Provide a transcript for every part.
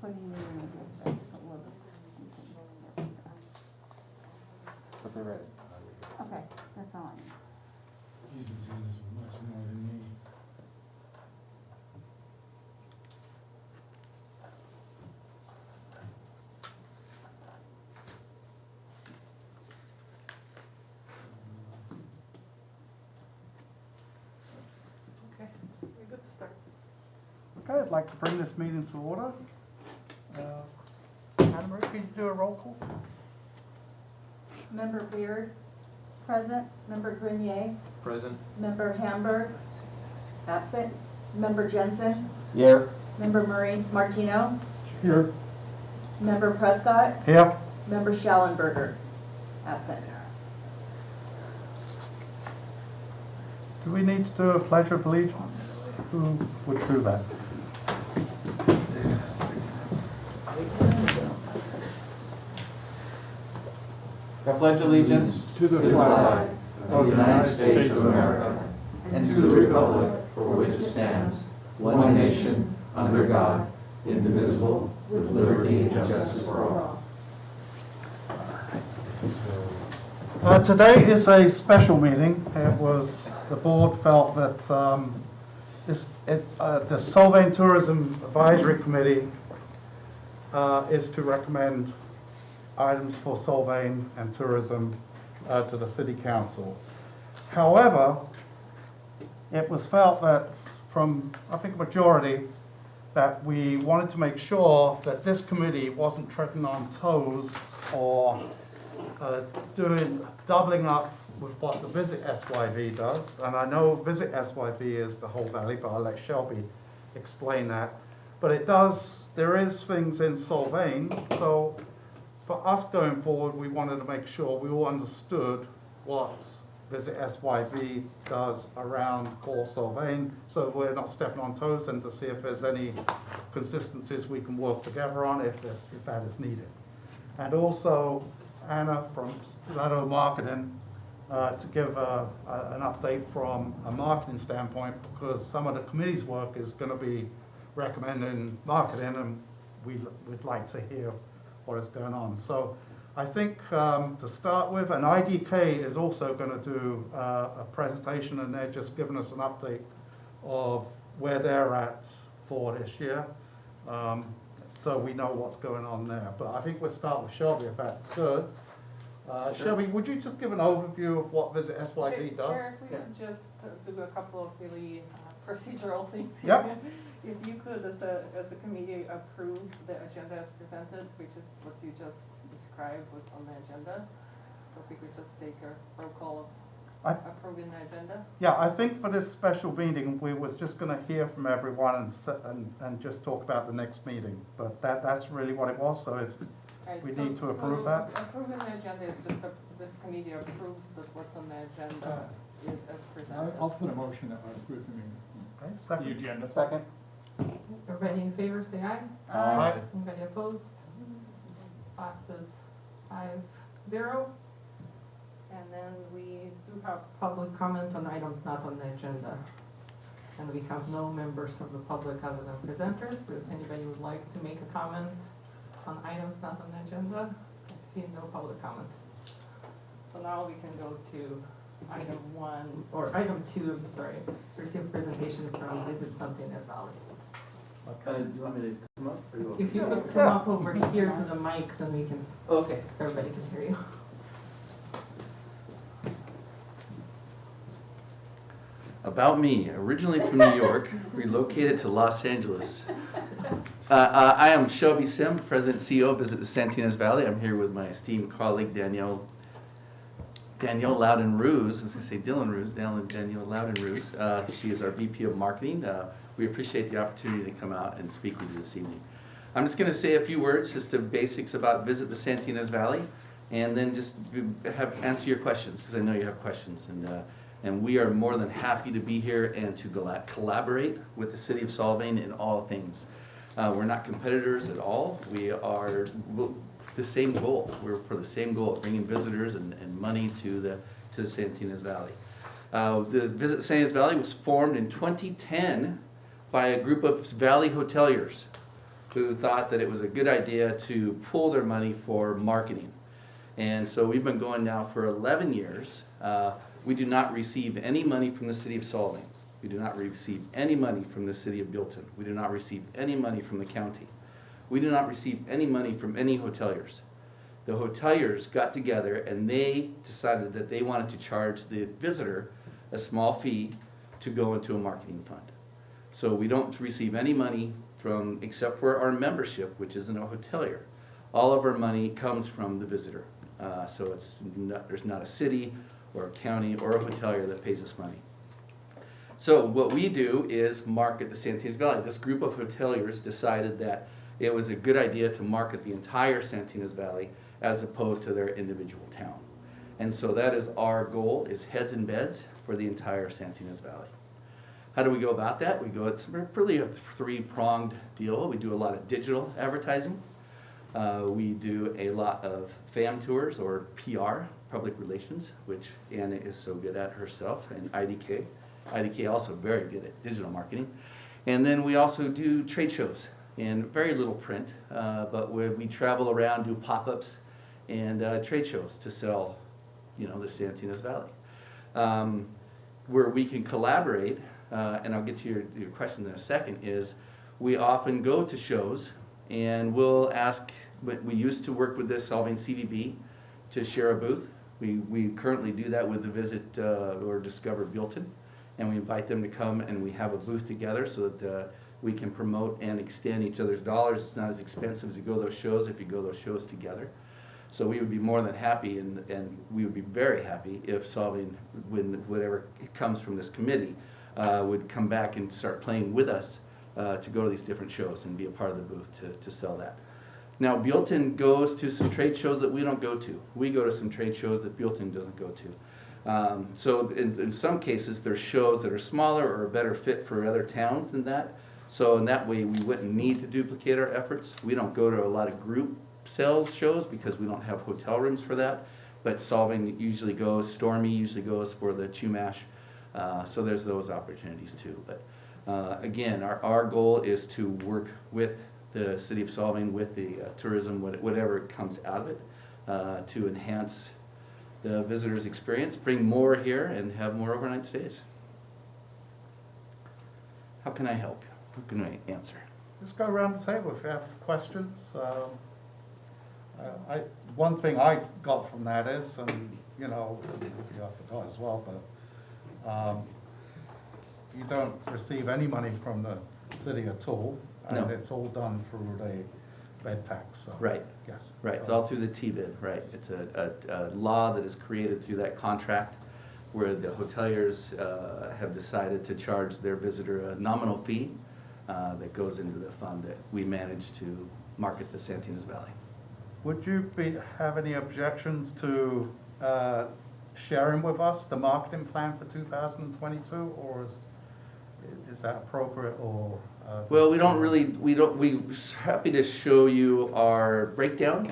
putting you in a good place for Elizabeth. But they're ready. Okay, that's all I need. He's been doing this much more than me. Okay, we're good to start. Okay, I'd like to bring this meeting to order. Anna Marie, can you do a roll call? Member Beard, present. Member Grenier, Present. Member Hamburg, absent. Member Jensen, Here. Member Murray Martino, Here. Member Prescott, Here. Member Schallenberger, absent. Do we need to do a pledge of allegiance? Who would do that? I pledge allegiance To the flag of the United States of America and to the republic for which it stands, one nation, under God, indivisible, with liberty and justice for all. Today is a special meeting. The board felt that the Solvang Tourism Advisory Committee is to recommend items for Solvang and tourism to the City Council. However, it was felt that from, I think, a majority, that we wanted to make sure that this committee wasn't treading on toes or doubling up with what the Visit SYV does. And I know Visit SYV is the whole valley, but I'll let Shelby explain that. But there is things in Solvang, so for us going forward, we wanted to make sure we all understood what Visit SYV does around for Solvang, so we're not stepping on toes, and to see if there's any consistencies we can work together on if that is needed. And also Anna from Lado Marketing to give an update from a marketing standpoint, because some of the committee's work is going to be recommending marketing, and we'd like to hear what is going on. So I think to start with, and IDK is also going to do a presentation, and they're just giving us an update of where they're at for this year. So we know what's going on there. But I think we'll start with Shelby, if that's good. Sure. Shelby, would you just give an overview of what Visit SYV does? Sure, if we could just do a couple of really procedural things here. Yep. If you could, as a committee, approve the agenda as presented, which is what you just described was on the agenda. So if we could just take a roll call of approving the agenda. Yeah, I think for this special meeting, we was just going to hear from everyone and just talk about the next meeting. But that's really what it was, so if Right, we so- need to approve that. Approving the agenda is just this committee approves that what's on the agenda is as presented. I'll put a motion that I approve Okay, the second. agenda. Second. Everybody in favor, say aye. Aye. Anybody opposed? Passes 5-0. And then we do have public comment on items not on the agenda. And we have no members of the public other than presenters, but if anybody would like to make a comment on items not on the agenda, I see no public comment. So now we can go to item 1, or item 2, I'm sorry, receive presentation from Visit Santinez Valley. Do you want me to come up? Or you want me If you to- could come up over here to the mic, then we can, Okay. everybody can hear you. About me, originally from New York, relocated to Los Angeles. I am Shelby Sim, President and CEO of Visit the Santinez Valley. I'm here with my esteemed colleague Danielle Loudon-Ruse. I was going to say Danielle Loudon-Ruse. She is our VP of Marketing. We appreciate the opportunity to come out and speak with you this evening. I'm just going to say a few words, just the basics about Visit the Santinez Valley, and then just answer your questions, because I know you have questions. And we are more than happy to be here and to collaborate with the City of Solvang in all things. We're not competitors at all. We are the same goal. We're for the same goal of bringing visitors and money to the Santinez Valley. The Visit Santinez Valley was formed in 2010 by a group of Valley hoteliers. who thought that it was a good idea to pool their money for marketing. And so we've been going now for 11 years. We do not receive any money from the city of Solvang. We do not receive any money from the city of Bilton. We do not receive any money from the county. We do not receive any money from any hoteliers. The hoteliers got together and they decided that they wanted to charge the visitor a small fee to go into a marketing fund. So we don't receive any money from, except for our membership, which isn't a hotelier. All of our money comes from the visitor. So there's not a city or a county or a hotelier that pays us money. So what we do is market the Santinas Valley. This group of hoteliers decided that it was a good idea to market the entire Santinas Valley as opposed to their individual town. And so that is our goal, is heads and beds for the entire Santinas Valley. How do we go about that? It's really a three-pronged deal. We do a lot of digital advertising. We do a lot of fam tours or PR, public relations, which Anna is so good at herself, and IDK. IDK also very good at digital marketing. And then we also do trade shows and very little print, but we travel around, do pop-ups and trade shows to sell, the Santinas Valley. Where we can collaborate, and I'll get to your question in a second, is we often go to shows and we'll ask, we used to work with the Solvang CVB to share a booth. We currently do that with the Visit or Discover Bilton, and we invite them to come and we have a booth together so that we can promote and extend each other's dollars. It's not as expensive to go to those shows if you go to those shows together. So we would be more than happy, and we would be very happy if Solvang, when whatever comes from this committee, would come back and start playing with us to go to these different shows and be a part of the booth to sell that. Now, Bilton goes to some trade shows that we don't go to. We go to some trade shows that Bilton doesn't go to. So in some cases, there's shows that are smaller or a better fit for other towns than that. So in that way, we wouldn't need to duplicate our efforts. We don't go to a lot of group sales shows because we don't have hotel rooms for that. But Solvang usually goes, Stormy usually goes for the Chumash. So there's those opportunities too. But again, our goal is to work with the city of Solvang, with the tourism, whatever comes out of it, to enhance the visitors' experience, bring more here, and have more overnight stays. How can I help? How can I answer? Just go around the table if you have questions. One thing I got from that is, and I forgot as well, but you don't receive any money from the city at all, and No. it's all done through the bed tax. So, Right. yes. Right, it's all through the T-bid, right. It's a law that is created through that contract where the hoteliers have decided to charge their visitor a nominal fee that goes into the fund that we manage to market the Santinas Valley. Would you have any objections to sharing with us the marketing plan for 2022, or is that appropriate, or? Well, we're happy to show you our breakdown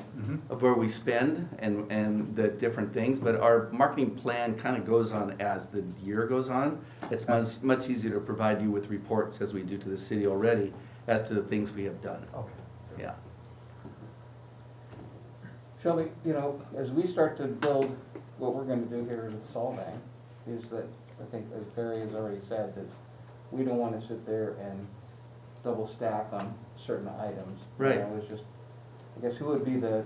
of where we spend and the different things, but our marketing plan kind of goes on as the year goes on. It's much easier to provide you with reports, as we do to the city already, as to the things we have done. Okay. Yeah. Shelby, as we start to build what we're gonna do here at Solvang, is that, I think as Barry has already said, that we don't wanna sit there and double stack on certain items. Right. It's just, I guess, who would be the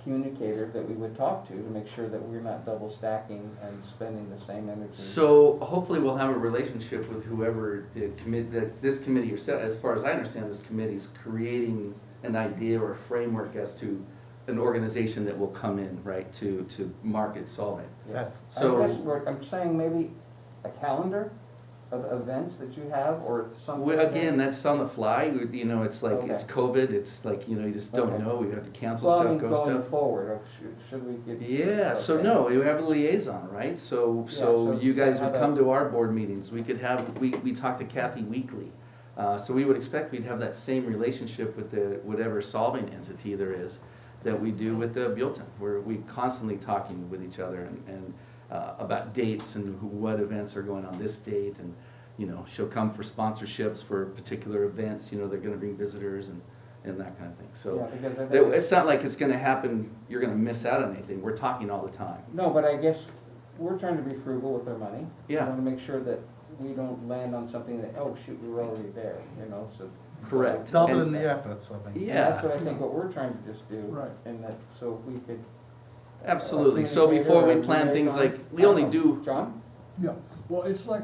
communicator that we would talk to make sure that we're not double stacking and spending the same energy? So hopefully we'll have a relationship with whoever this committee, as far as I understand, this committee is creating an idea or a framework as to an organization that will come in, right, to market Solvang. That's, So- I'm saying maybe a calendar of events that you have, or something? Well, like again, that? that's on the fly. It's like, Okay. it's COVID. It's like, you just don't Okay. know. We have to cancel Well, I stuff, mean, go going stuff. forward, or should we get? Yeah, so okay. no, you have a liaison, right? So so you guys have would a- come to our board meetings. We could have, we talk to Kathy weekly. So we would expect we'd have that same relationship with the, whatever solving entity there is that we do with the Bilton, where we constantly talking with each other and about dates and what events are going on this date, and you know, she'll come for sponsorships for particular events, you know, they're gonna bring visitors and that kind of thing. Yeah, So because I think, it's not like it's gonna happen, you're gonna miss out on anything. We're talking all the time. no, but I guess we're trying to be frugal with our money. Yeah. We wanna make sure that we don't land on something that, oh, shoot, we were already there, you know, so. Correct. Doubling And- the efforts, I think. Yeah. That's what I think what we're trying to just do. Right. And that, so if we could. Absolutely. So before we plan things like, we only do, John? Yeah, well, it's like,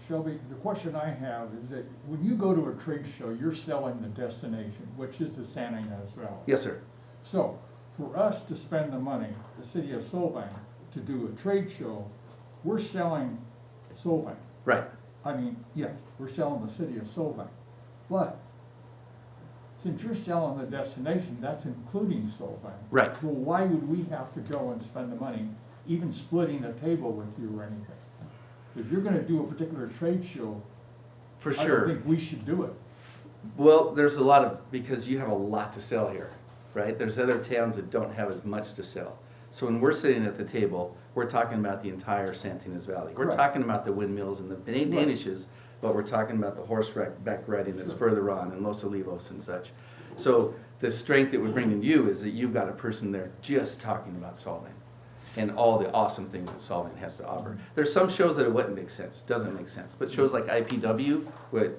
Shelby, the question I have is that when you go to a trade show, you're selling the destination, which is the Santa Ynez Valley. yes, sir. So, for us to spend the money, the city of Solvang, to do a trade show, we're selling Solvang. Right. I mean, yes, we're selling the city of Solvang. But, since you're selling the destination, that's including Solvang. Right. Well, why would we have to go and spend the money, even splitting a table with you or anything? If you're gonna do a particular trade show, For I don't sure. think we should do it. Well, there's a lot of, because you have a lot to sell here, right? There's other towns that don't have as much to sell. So when we're sitting at the table, we're talking about the entire Santa Ynez Valley. We're Correct. talking about the windmills and the Danishes, but we're talking about the horseback riding that's further on and Los Olivos and such. So the strength that we're bringing to you is that you've got a person there just talking about Solvang and all the awesome things that Solvang has to offer. There's some shows that it wouldn't make sense, doesn't make sense, but shows like IPW,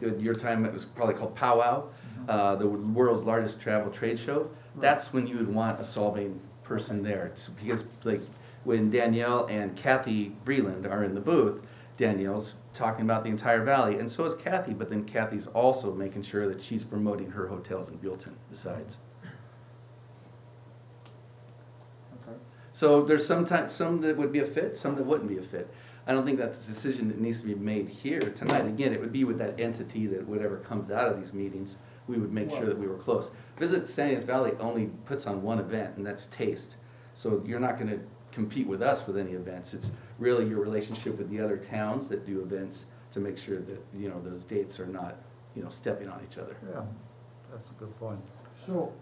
at your time it was probably called Powwow, the world's largest travel trade show, that's when you would want a Solvang person there. Because like when Danielle and Kathy Vreeland are in the booth, Danielle's talking about the entire valley, and so is Kathy, but then Kathy's also making sure that she's promoting her hotels in Buellton besides. Okay. So there's sometimes some that would be a fit, some that wouldn't be a fit. I don't think that's a decision that needs to be made here tonight. Again, it would be with that entity that whatever comes out of these meetings, we would make sure that we were close. Visit Santa Ynez Valley only puts on one event, and that's Taste. So you're not gonna compete with us with any events. It's really your relationship with the other towns that do events to make sure that, you know, those dates are not, you know, stepping on each other. Yeah, that's a good point. So,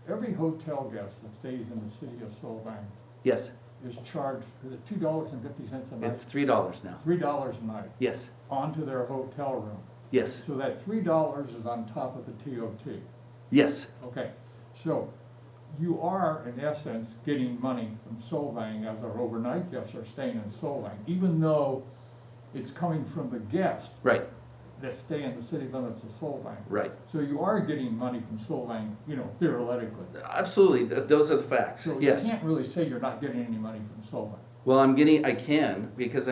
every hotel guest that stays in the city of Solvang Yes, is charged, is it $2.50 a night? it's $3 now. $3 a night Yes, onto their hotel room. yes, So that $3 is on top of the TOT. yes, Okay, so you are, in essence, getting money from Solvang as our overnight guests are staying in Solvang, even though it's coming from the guest right, that stay in the city limits of Solvang. right. So you are getting money from Solvang, you know, theoretically. Absolutely, those are the facts, So you yes. can't really say you're not getting any money from Solvang. Well, I can, because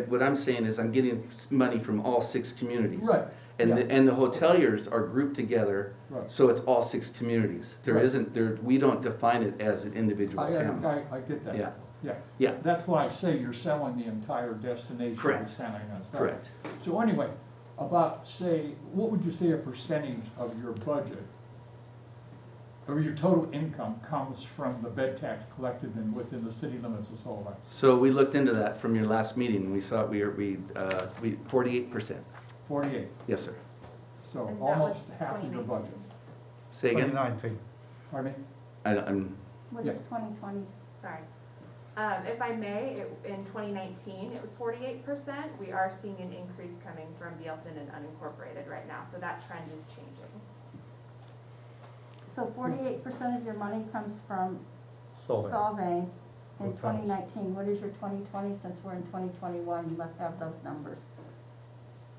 what I'm saying is I'm getting money from all 6 communities. Right, And yeah. and the hoteliers are grouped together, Right. so it's all 6 communities. There Right. isn't, we don't define it as an individual I town. get that. Yeah. Yeah. Yeah. That's why I say you're selling the entire destination of Correct. Santa Ynez Valley. Correct. So anyway, about, say, what would you say a percentage of your budget, or your total income comes from the bed tax collected within the city limits of Solvang? So we looked into that from your last meeting, and we saw we 48%. 48, Yes, sir. so And that almost was half of your 2019. budget. Say again? 2019. Pardon me? I'm, What Yeah. is 2020? Sorry. If I may, in 2019, it was 48%. We are seeing an increase coming from Buellton and unincorporated right now, so that trend is changing. So 48% of your money comes from Solvang. Solvang in Hotels. 2019. What is your 2020? Since we're in 2021, you must have those numbers.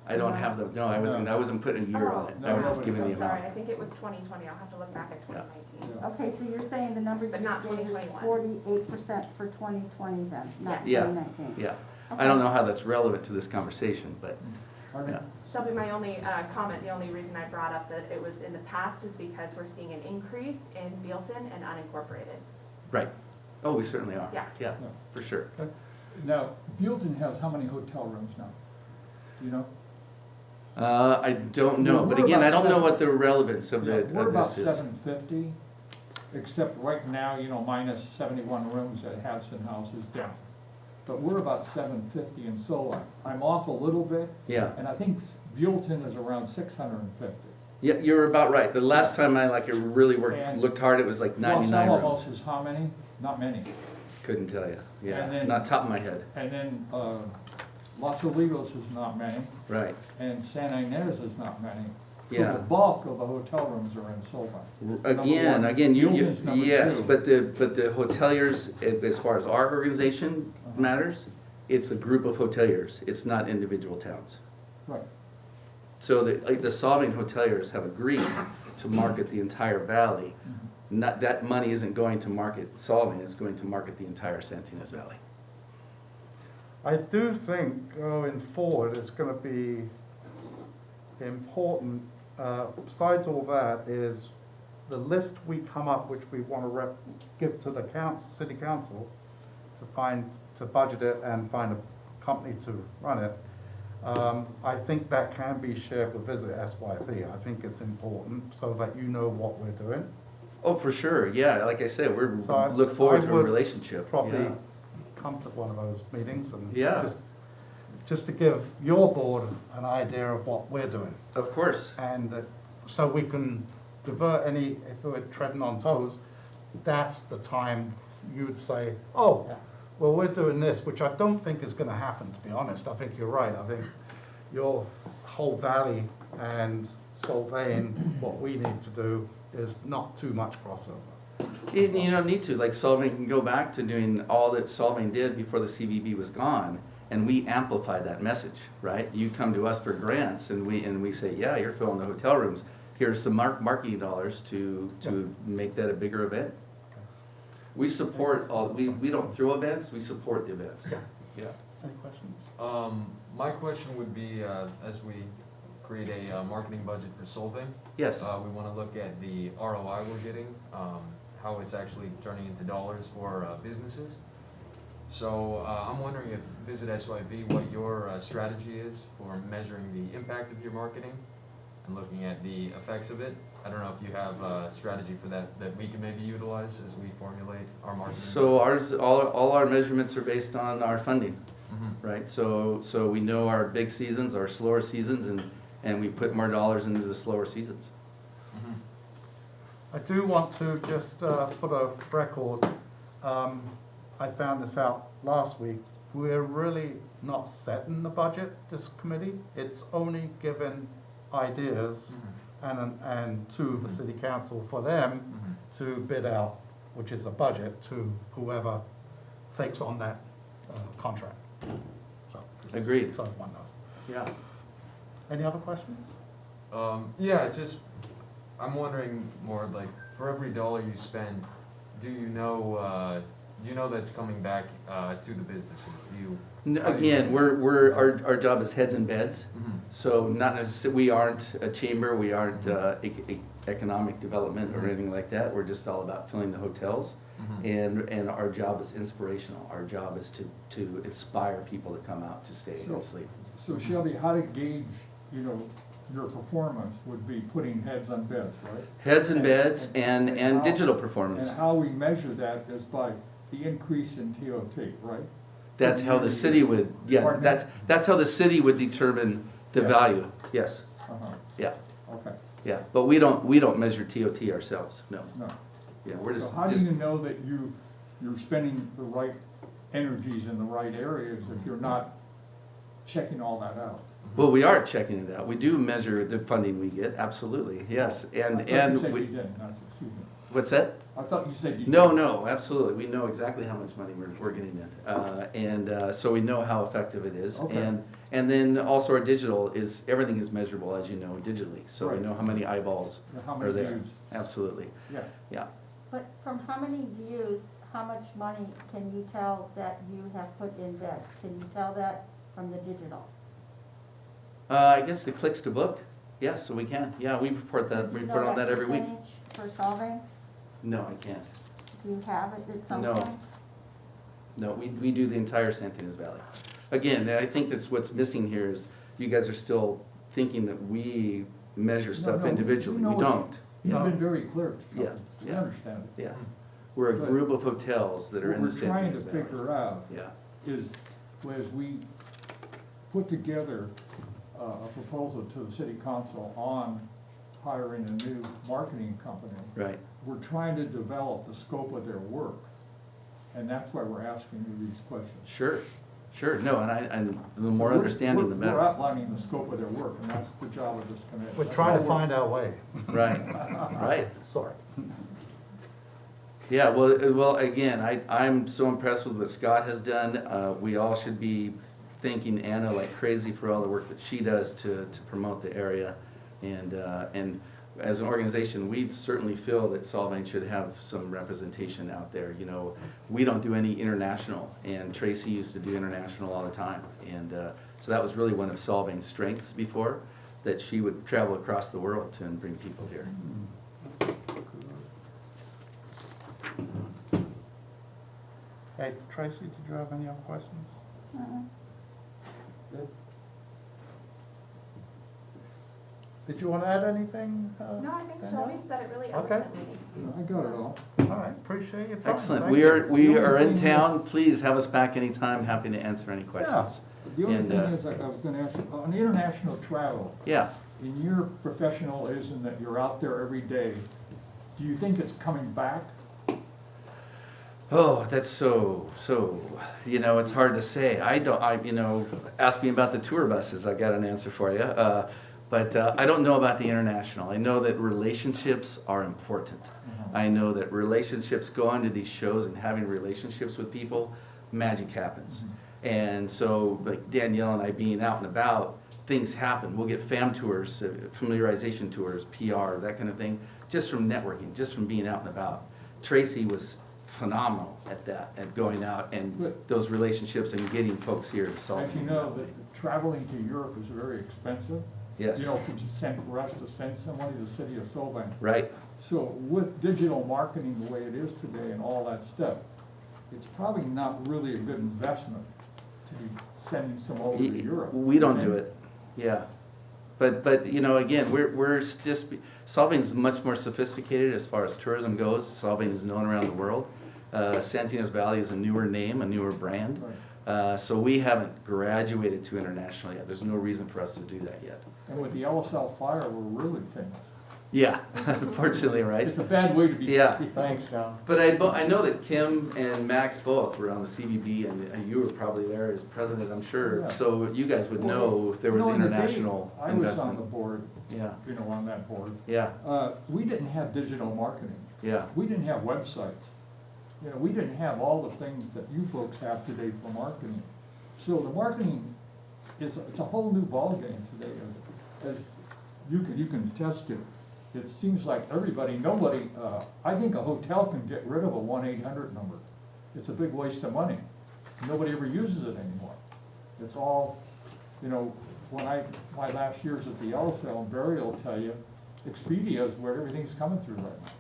I don't have the, no, I wasn't putting a year on it. I was just giving No, the Sorry, amount. I think it was 2020. I'll have to look back at 2019. Yeah. Okay, so you're saying the number you But not just gave is 2021. 48% for 2020 then, not Yeah. 2019? Yeah. I don't know how that's relevant to this conversation, but, Pardon me? yeah. Shelby, my only comment, the only reason I brought up that it was in the past is because we're seeing an increase in Buellton and unincorporated. Right. Oh, we certainly are. Yeah. Yeah, Yeah. for sure. Now, Buellton has how many hotel rooms now? Do you know? I don't know, but We're again, I about don't know what seven- the relevance of Yeah, it, we're of about this is. 750, except right now, you know, minus 71 rooms at Hadson House is down. But we're about 750 in Solon. I'm off a little bit, Yeah, and I think Buellton is around 650. yeah, you're about right. The last time I really And- looked hard, it was like Los 99 Alamos rooms. is how many? Not many. Couldn't tell you. And Yeah, then- not top of my head. And then Los Olitos is not many, Right. and Santa Ynez is not many. So Yeah. the bulk of the hotel rooms are in Solvang. Again, Number one. you, Milton's number yes, two. but the hoteliers, as far as our organization matters, it's a group of hoteliers, it's not individual towns. Right. So the Solvang hoteliers have agreed to market the entire valley. Not, that money isn't going to market Solvang, it's going to market the entire Santa Ynez Valley. I do think going forward, it's gonna be important, besides all that, is the list we come up, which we wanna give to the council, city council, to budget it and find a company to run it. I think that can be shared with Visit SYV. I think it's important so that you know what we're doing. Oh, for sure, yeah, like I said, So I- look forward I to a would relationship. Probably Yeah. come to one of those meetings and Yeah. just to give your board an idea of what we're doing. Of course, And so we can divert any, if we're treading on toes, that's the time you would say, oh, Yeah. well, we're doing this, which I don't think is gonna happen, to be honest. I think you're right. I think your whole valley and Solvang, what we need to do is not too much crossover. you don't need to, like Solvang can go back to doing all that Solvang did before the CVB was gone, and we amplify that message, right? You come to us for grants, and we say, yeah, you're filling the hotel rooms, here's some marketing dollars to make that a bigger event. We support we don't throw events, we support the events. Yeah. Any questions? My question would be, as we create a marketing budget for Solvang, Yes, we want to look at the ROI we're getting, how it's actually turning into dollars for businesses. So I'm wondering if Visit SYV, what your strategy is for measuring the impact of your marketing and looking at the effects of it. I don't know if you have a strategy for that we can maybe utilize as we formulate our marketing. so all our measurements are based on our funding, Mhm. right? So we know our big seasons, our slower seasons, and we put more dollars into the slower seasons. Mhm. I do want to just, for the record, I found this out last week. We're really not setting the budget, this committee. It's only giving ideas and to the city council for them Mhm. to bid out, which is a budget, to whoever takes on that contract. So, Agreed. so everyone knows. Yeah. Any other questions? Yeah, I'm wondering more like, for every dollar you spend, do you know that's coming back to the businesses? Again, our job is heads and beds. Mhm. So not necessarily, we aren't a chamber, we aren't economic development or anything like that. We're just all about filling the hotels. Mhm. And our job is inspirational. Our job is to inspire people to come out to stay and sleep. So Shelby, how to gauge, your performance would be putting heads on beds, right? Heads and beds and how- digital And performance. how we measure that is by the increase in TOT, right? That's how the city would, yeah, Pardon me? that's how the city would determine the Yeah. value. Yes, Uh-huh, yeah, okay, yeah. But we don't measure TOT ourselves, no. no. Yeah, we're So just, how do you know that you're spending the right energies in the right areas if you're not checking all that out? well, we are checking it out. We do measure the funding we get, absolutely, yes. I thought you And said we, you didn't, excuse me. what's that? I thought you said you did. No, absolutely. We know exactly how much money we're getting in. So we know how effective it is. Okay. And then also our digital everything is measurable, as you know, digitally. So we Right. know how many eyeballs How are many there. views? Absolutely, Yeah. yeah. But from how many views, how much money can you tell that you have put in beds? Can you tell that from the digital? I guess the clicks to book, yeah, so we can. Yeah, we report that, we Do you report know on that every week. percentage for solving? No, I can't. Do you have it at some No. point? No, we do the entire Santa Ynez Valley. Again, I think that's what's missing here is you guys are still thinking that we measure stuff No, individually. we know We what you- don't. You've been very clear. Yeah, We yeah. understand it. Yeah. We're a But group of hotels that are in the Santa What we're Ynez trying to Valley. figure out Yeah. is, as we put together a proposal to the city council on hiring a new marketing company, Right. we're trying to develop the scope of their work. And that's why we're asking you these questions. Sure. Sure, no, and the more So we're- understanding, the We're better. outlining the scope of their work, and that's the job of this committee. We're That's trying to all find our way. Right, right. Sorry. Yeah, well, again, I'm so impressed with what Scott has done. We all should be thanking Anna like crazy for all the work that she does to promote the area. And as an organization, we certainly feel that Solvang should have some representation out there. You know, we don't do any international, and Tracy used to do international all the time. And so that was really one of Solvang's strengths before, that she would travel across the world to and bring people here. Hey, Tracy, did you have any other questions? Good. Did you want to add anything? No, I think Danielle? Shelby said it really Okay. eloquently. I got it all. All right, appreciate your time. Excellent. Thank We you. are in town. Please have us back anytime. Happy to answer any questions. The only And, thing is, I was gonna ask you, on international travel, Yeah. in your professionalism that you're out there every day, do you think it's coming back? Oh, that's so, it's hard to say. Ask me about the tour buses, I got an answer for you. But I don't know about the international. I know that relationships are important. I know that relationships, going to these shows and having relationships with people, magic happens. And so, like Danielle and I being out and about, things happen. We'll get fam tours, familiarization tours, PR, that kind of thing, just from networking, just from being out and about. Tracy was phenomenal at that, at going out and But- those relationships and getting folks here to solve. As you know, that traveling to Europe is very expensive. Yes, You know, for us to send somebody to the city of Solvang. right? So with digital marketing the way it is today and all that stuff, it's probably not really a good investment to be sending some over to Europe. We don't do it, yeah. But again, we're just, Solvang's much more sophisticated as far as tourism goes. Solvang is known around the world. Santinas Valley is a newer name, a newer brand. Right. So we haven't graduated to international yet. There's no reason for us to do that yet. And with the LSL fire, we're really famous. Yeah, unfortunately, right? It's a bad way to be. Yeah. Thanks, John. But I know that Kim and Max both were on the CVB, and you were probably there as president, I'm sure. Yeah. So you guys would know if there was You know, in the day international I was on the investment. board, Yeah, on that board. yeah, We didn't have digital marketing. yeah. We didn't have websites. We didn't have all the things that you folks have today for marketing. So the marketing it's a whole new ballgame today. As you can attest to. It seems like nobody, I think a hotel can get rid of a 1-800 number. It's a big waste of money. Nobody ever uses it anymore. It's all, my last years at the LSL and Barry will tell you, Expedia is where everything's coming through right now.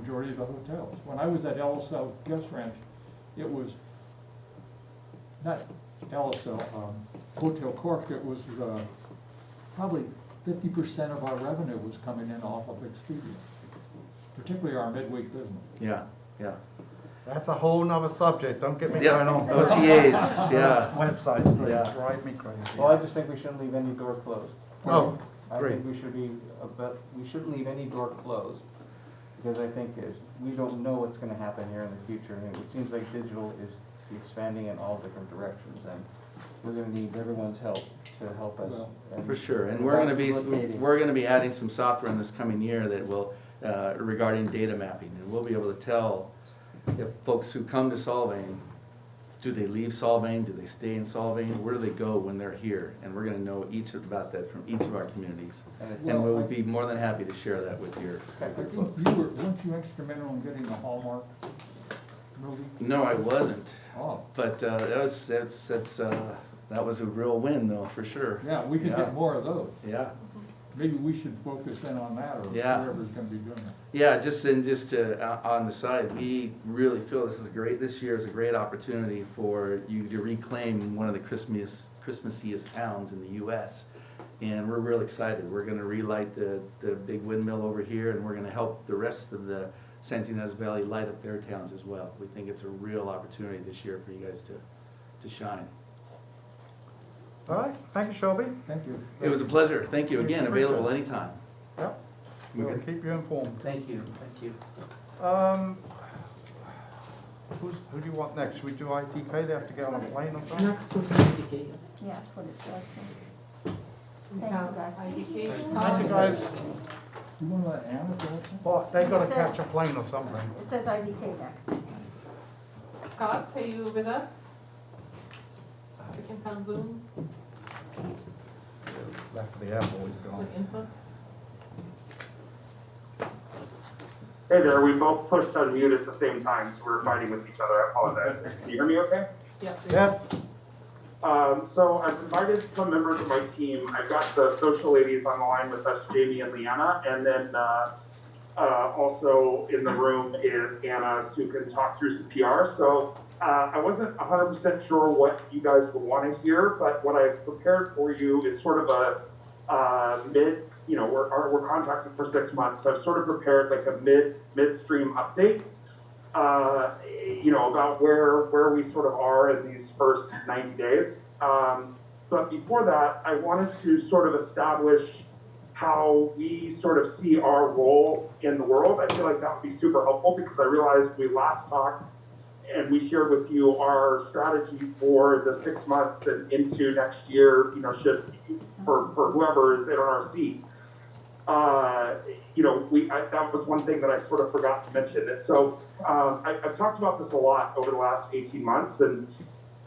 Majority of the hotels. When I was at LSL Guest Ranch, it was not LSL, Hotel Cork, it was probably 50% of our revenue was coming in off of Expedia, particularly our midweek business. Yeah, yeah. That's a whole nother subject, don't get me Yeah, going on. OTAs, yeah. Websites, they Yeah. drive me crazy. Well, I just think we shouldn't leave any door closed. Oh, I great. think we shouldn't leave any door closed, because I think we don't know what's gonna happen here in the future, and it seems like digital is expanding in all different directions, and we're gonna need everyone's help to help us. Well, and For sure, and without we're gonna be adding some software in this coming year that will, regarding data mapping, and we'll be able to tell if folks who come to Solvang, do they leave Solvang, do they stay in Solvang, where do they go when they're here? And we're gonna know about that from each of our communities. And it's- And we'll be more than happy to share that with your I think folks. weren't you instrumental in getting the Hallmark movie? No, I wasn't, Oh, but that was a real win though, for sure. yeah, we could Yeah. get more of those. Yeah. Maybe we should focus in on that, or Yeah. whoever's gonna be doing it. Yeah, just on the side, we really feel this year is a great opportunity for you to reclaim one of the Christmassiest towns in the US. And we're real excited. We're gonna relight the big windmill over here, and we're gonna help the rest of the Santinas Valley light up their towns as well. We think it's a real opportunity this year for you guys to shine. All right, thank you, Shelby. Thank you. It was a pleasure. Thank you again, Appreciate it. available anytime. Yep, we'll keep you informed. Thank you, thank you. Who do you want next? Should we do ITK? They have to get on a plane or something? Next was IDKs. Yeah, that's what it says. We Thank have you, guys. IDKs. Thank you, guys. You wanna let Anna go? Well, they gotta catch a plane or something. It says IDK next. Scott, are you with us? We can have Zoom Left for the airport, he's for gone. input. Hey there, we both pushed unmute at the same time, so we were fighting with each other. I apologize. Can you hear me okay? Yes. Yes? So I've invited some members of my team. I've got the social ladies on the line with us, Jamie and Leanna, and then also in the room is Anna, who can talk through some PR. So I wasn't 100% sure what you guys would want to hear, but what I've prepared for you is sort of a mid. You know, we're contracted for 6 months, so I've sort of prepared like a midstream update. You know, about where we sort of are in these first 90 days. But before that, I wanted to sort of establish how we sort of see our role in the world. I feel like that would be super helpful because I realized we last talked and we shared with you our strategy for the 6 months and into next year, you know, for whoever is in our seat. You know, that was one thing that I sort of forgot to mention. And so I've talked about this a lot over the last 18 months, and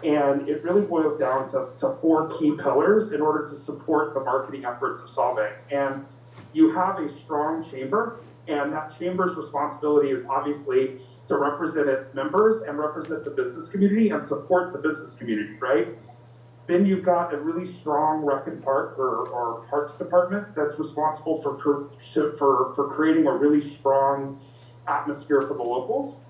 it really boils down to 4 key pillars in order to support the marketing efforts of Solvang. And you have a strong chamber, and that chamber's responsibility is obviously to represent its members and represent the business community and support the business community, right? Then you've got a really strong rec and park or parks department that's responsible for creating a really strong atmosphere for the locals.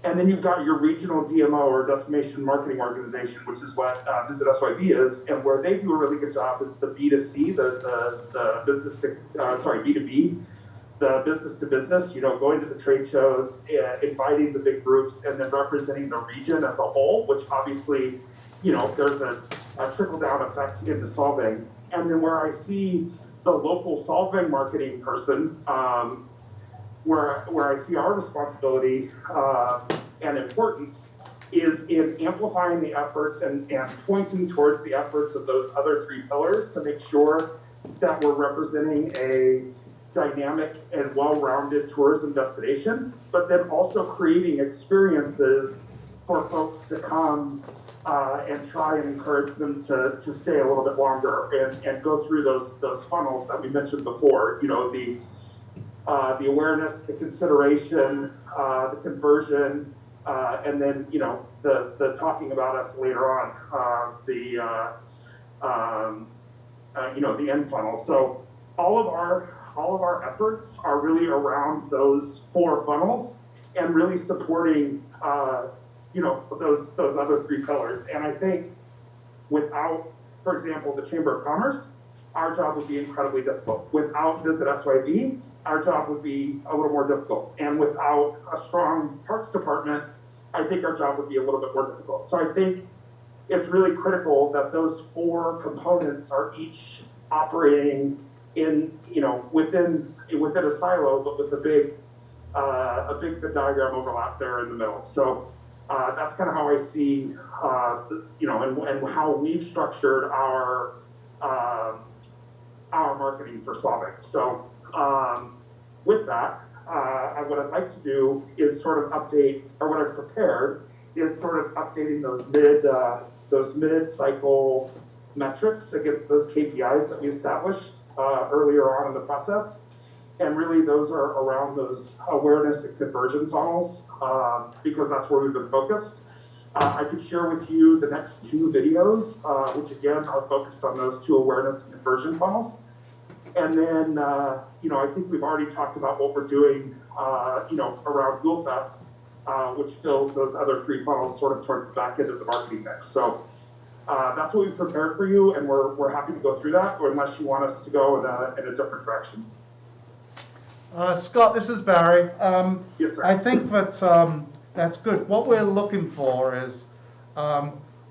And then you've got your regional DMO or destination marketing organization, which is what Visit SYB is, and where they do a really good job is the B2C, the business to B2B, the business to business. You know, going to the trade shows, inviting the big groups, and then representing the region as a whole, which obviously, you know, there's a trickle-down effect into Solvang. And then where I see the local Solvang marketing person, where I see our responsibility and importance is in amplifying the efforts and pointing towards the efforts of those other 3 pillars to make sure that we're representing a dynamic and well-rounded tourism destination, but then also creating experiences for folks to come and try and encourage them to stay a little bit longer and go through those funnels that we mentioned before. You know, the awareness, the consideration, the conversion, and then, you know, the talking about us later on, you know, the end funnel. So all of our efforts are really around those 4 funnels and really supporting you know, those other 3 pillars. And I think without, for example, the Chamber of Commerce, our job would be incredibly difficult. Without Visit SYB, our job would be a little more difficult. And without a strong parks department, I think our job would be a little bit more difficult. So I think it's really critical that those 4 components are each operating in, you know, within a silo, but with a big Venn diagram overlap there in the middle. So that's kind of how I see, you know, and how we've structured our marketing for Solvang. So with that, what I'd like to do is sort of update, or what I've prepared is sort of updating those mid-cycle metrics against those KPIs that we established earlier on in the process. And really those are around those awareness and conversion funnels, because that's where we've been focused. I could share with you the next 2 videos, which again are focused on those 2 awareness and conversion funnels. And then, you know, I think we've already talked about what we're doing, you know, around Fuel Fest, which fills those other 3 funnels sort of towards the back end of the marketing mix. So that's what we've prepared for you, and we're happy to go through that, or unless you want us to go in a different direction. Scott, this is Barry. Yes, sir. I think that that's good. What we're looking for is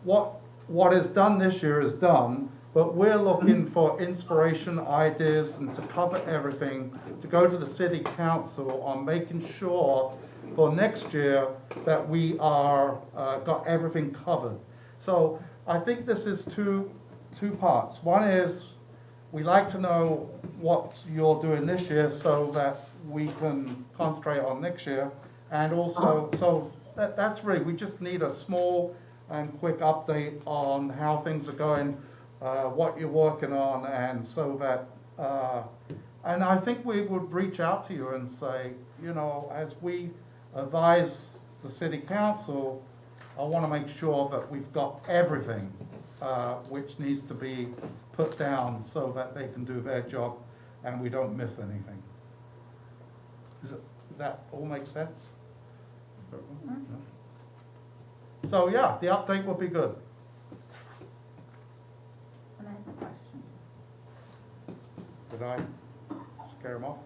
what is done this year is done, But we're looking for inspiration, ideas, and to cover everything, to go to the city council on making sure for next year that we are, got everything covered. So I think this is two parts. One is, we like to know what you're doing this year so that we can concentrate on next year. And also, so that's really, we just need a small and quick update on how things are going, what you're working on, and so that, and I think we would reach out to you and say, you know, as we advise the city council, I want to make sure that we've got everything which needs to be put down so that they can do their job and we don't miss anything. Does that all make sense? So yeah, the update will be good. And I have a question. Did I scare him off?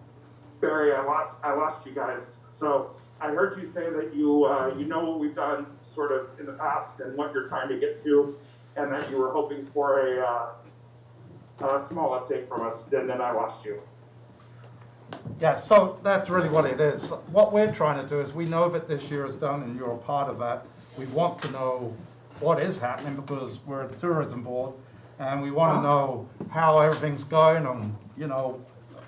Barry, I lost you guys. So I heard you say that you know what we've done sort of in the past and what you're trying to get to, and that you were hoping for a small update from us. Then I lost you. Yeah, so that's really what it is. What we're trying to do is, we know that this year is done and you're a part of that. We want to know what is happening because we're a tourism board, and we want to know how everything's going and, you know,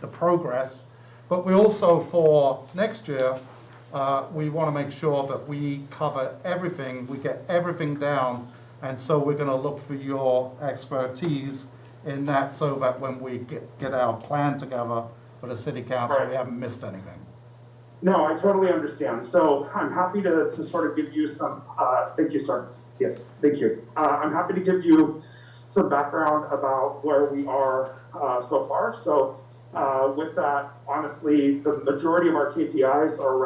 the progress. But we also, for next year, we want to make sure that we cover everything, we get everything down, and so we're going to look for your expertise in that so that when we get our plan together for the city council, Right. we haven't missed anything. No, I totally understand. So I'm happy to sort of give you some, thank you, sir. Yes, thank you. I'm happy to give you some background about where we are so far. So with that, honestly, the majority of our KPIs are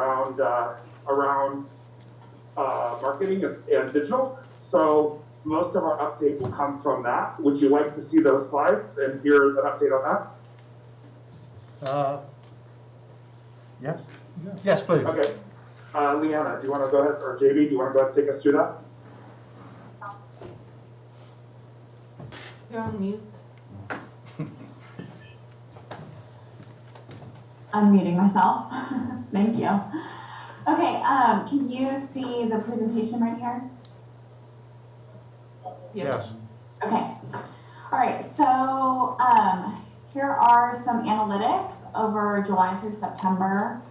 around marketing and digital. So most of our update will come from that. Would you like to see those slides and hear an update on that? Yes? Yes, please. Okay. Leanna, do you want to go ahead, or JB, do you want to go ahead and take us through that? You're on mute. Unmuting myself. Thank you. Okay, can you see the presentation right here? Yes. Okay. All right, so here are some analytics over July through September.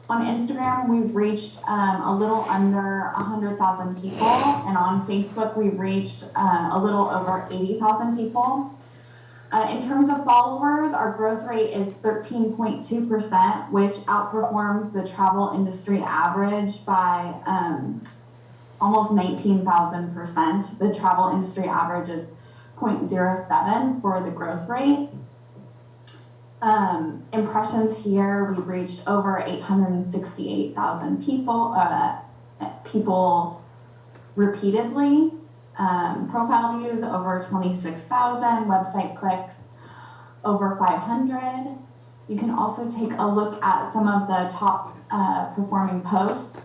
On Instagram, we've reached a little under 100,000 people, and on Facebook, we've reached a little over 80,000 people. In terms of followers, our growth rate is 13.2%, which outperforms the travel industry average by almost 19,000%. The travel industry average is 0.07 for the growth rate. Impressions here, we've reached over 868,000 people repeatedly. Profile views over 26,000, website clicks over 500. You can also take a look at some of the top performing posts.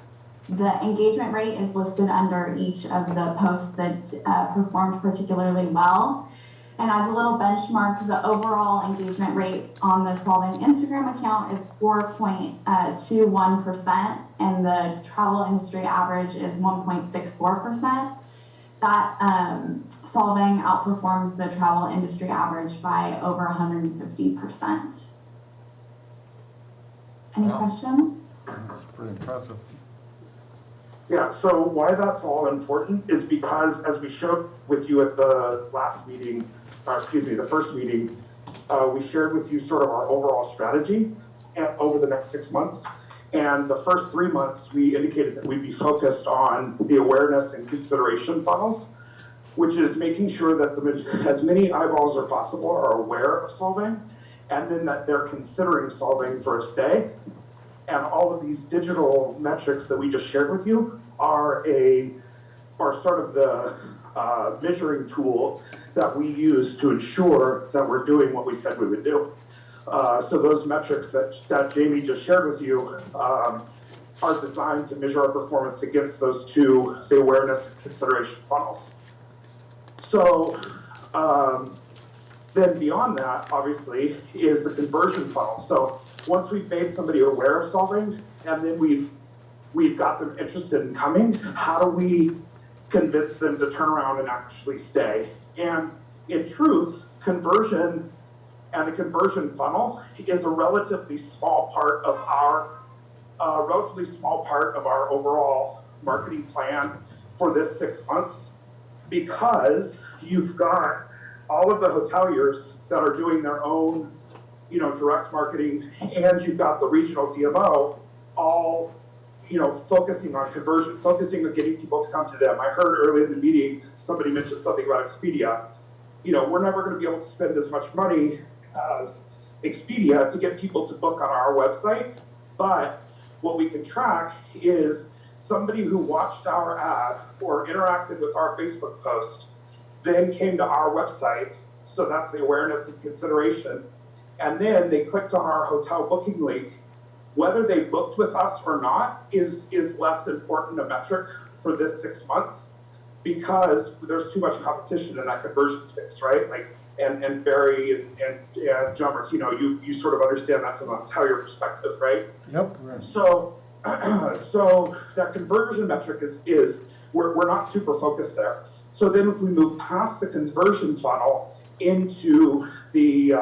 The engagement rate is listed under each of the posts that performed particularly well. And as a little benchmark, the overall engagement rate on the Solving Instagram account is 4.21%, and the travel industry average is 1.64%. That Solving outperforms the travel industry average by over 150%. Any Wow. questions? That's pretty impressive. Yeah, so why that's all important is because, as we showed with you at the last meeting, the first meeting, we shared with you sort of our overall strategy over the next 6 months. And the first 3 months, we indicated that we'd be focused on the awareness and consideration funnels, which is making sure that as many eyeballs as possible are aware of Solving, and then that they're considering Solving for a stay. And all of these digital metrics that we just shared with you are sort of the measuring tool that we use to ensure that we're doing what we said we would do. So those metrics that Jamie just shared with you are designed to measure our performance against those two, the awareness and consideration funnels. So Then beyond that, obviously, is the conversion funnel. So once we've made somebody aware of solving, and then we've got them interested in coming, how do we convince them to turn around and actually stay? And in truth, conversion and the conversion funnel is a relatively small part of our overall marketing plan for this 6 months, because you've got all of the hoteliers that are doing their own, direct marketing, and you've got the regional DMO all, focusing on conversion, focusing on getting people to come to them. I heard early in the meeting, somebody mentioned something about Expedia. We're never going to be able to spend as much money as Expedia to get people to book on our website, but what we can track is somebody who watched our ad or interacted with our Facebook post, then came to our website, so that's the awareness and consideration, and then they clicked on our hotel booking link. Whether they booked with us or not is less important a metric for this 6 months, because there's too much competition in that conversion space, right? And Barry and John Martino, you sort of understand that from a hotelier perspective, right? Yep. Right. So that conversion metric is we're not super focused there. So then if we move past the conversion funnel into the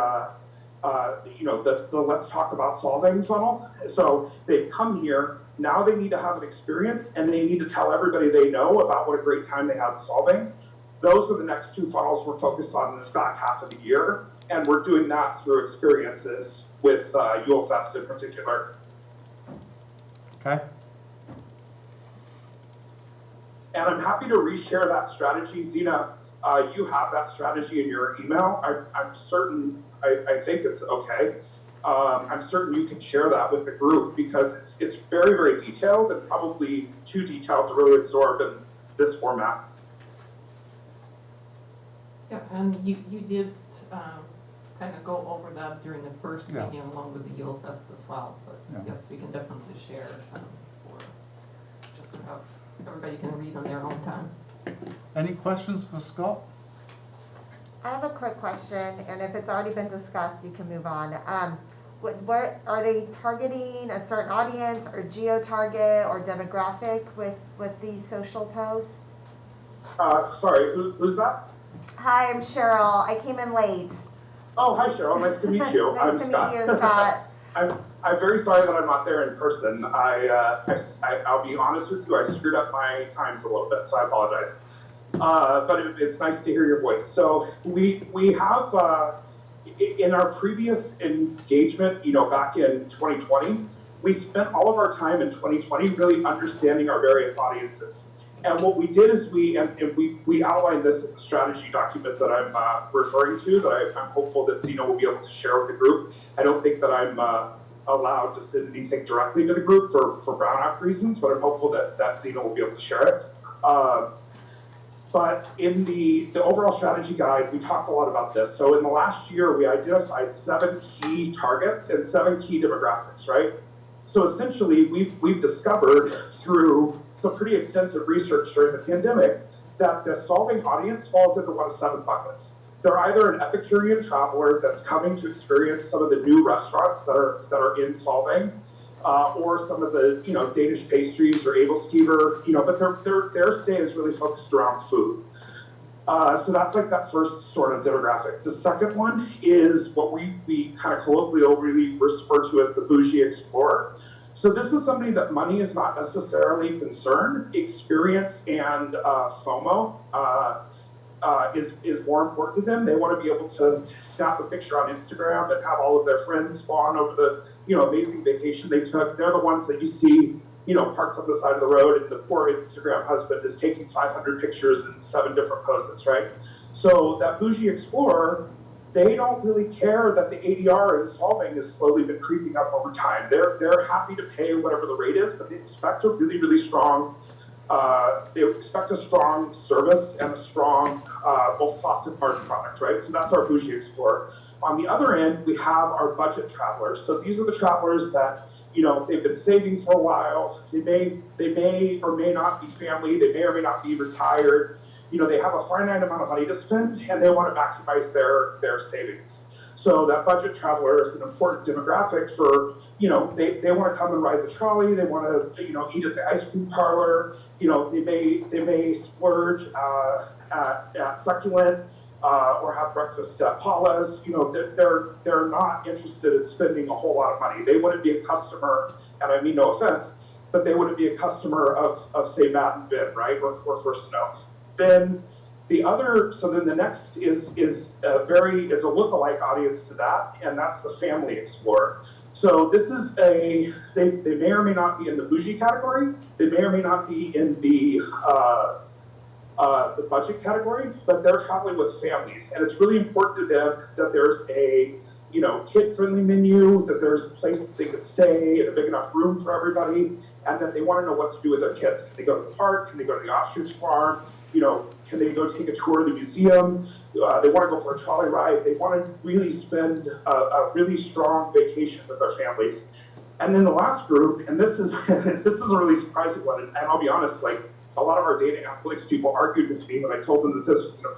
let's talk about solving funnel. So they've come here, now they need to have an experience, and they need to tell everybody they know about what a great time they had solving. Those are the next two funnels we're focused on in this back half of the year, and we're doing that through experiences with Yule Fest in particular. Okay. And I'm happy to reshare that strategy. Zena, you have that strategy in your email. I'm certain, I think it's okay. I'm certain you can share that with the group, because it's very, very detailed, and probably too detailed to really absorb in this format. Yeah, and you did kind of go over that during the first Yeah. meeting along with the Yule Fest as well, but Yeah. yes, we can definitely share for just to have everybody can read on their own time. Any questions for Scott? I have a quick question, and if it's already been discussed, you can move on. What are they targeting a certain audience or geo-target or demographic with these social posts? Sorry, who's that? Hi, I'm Cheryl. I came in late. Oh, hi Cheryl, nice to meet you. Nice to meet you, Scott. I'm very sorry that I'm not there in person. I'll be honest with you, I screwed up my times a little bit, so I apologize. But it's nice to hear your voice. So we have, in our previous engagement, back in 2020, we spent all of our time in 2020 really understanding our various audiences. And what we did is we outlined this in the strategy document that I'm referring to, that I'm hopeful that Zena will be able to share with the group. I don't think that I'm allowed to send anything directly to the group for Brown Act reasons, but I'm hopeful that Zena will be able to share it. But in the overall strategy guide, we talk a lot about this. So in the last year, we identified 7 key targets and 7 key demographics, right? So essentially, we've discovered through some pretty extensive research during the pandemic that the solving audience falls into one of 7 buckets. They're either an Epicurean traveler that's coming to experience some of the new restaurants that are in solving, or some of the Danish pastries or Abelskiver, but their stay is really focused around food. So that's like that first sort of demographic. The second one is what we kind of colloquially refer to as the bougie explorer. So this is somebody that money is not necessarily concerned. Experience and FOMO is more important to them. They want to be able to snap a picture on Instagram and have all of their friends spawn over the amazing vacation they took. They're the ones that you see parked on the side of the road, and the poor Instagram husband is taking 500 pictures in 7 different poses, right? So that bougie explorer, they don't really care that the ADR in solving has slowly been creeping up over time. They're happy to pay whatever the rate is, but they expect a really, really strong, they expect a strong service and a strong, both soft and hard product, right? So that's our bougie explorer. On the other end, we have our budget travelers. So these are the travelers that they've been saving for a while. They may or may not be family. They may or may not be retired. they have a finite amount of money to spend and they want to maximize their savings. So that budget traveler is an important demographic for, they want to come and ride the trolley, they want to, eat at the ice cream parlor, they may splurge at Succulent, or have breakfast at Paula's. They're not interested in spending a whole lot of money. They wouldn't be a customer, and I mean no offense, but they wouldn't be a customer of say Matt and Ben, right, or First Snow. Then the next is a lookalike audience to that, and that's the family explorer. So this is they may or may not be in the bougie category. They may or may not be in the budget category, but they're traveling with families, and it's really important to them that there's a kid-friendly menu, that there's a place that they can stay, and a big enough room for everybody, and that they want to know what to do with their kids. Can they go to the park? Can they go to the ostrich farm? Can they go take a tour of the museum? They want to go for a trolley ride. They want to really spend a really strong vacation with their families. And then the last group, and this is this is a really surprising one, and I'll be honest, like a lot of our data analytics people argued with me when I told them that this was an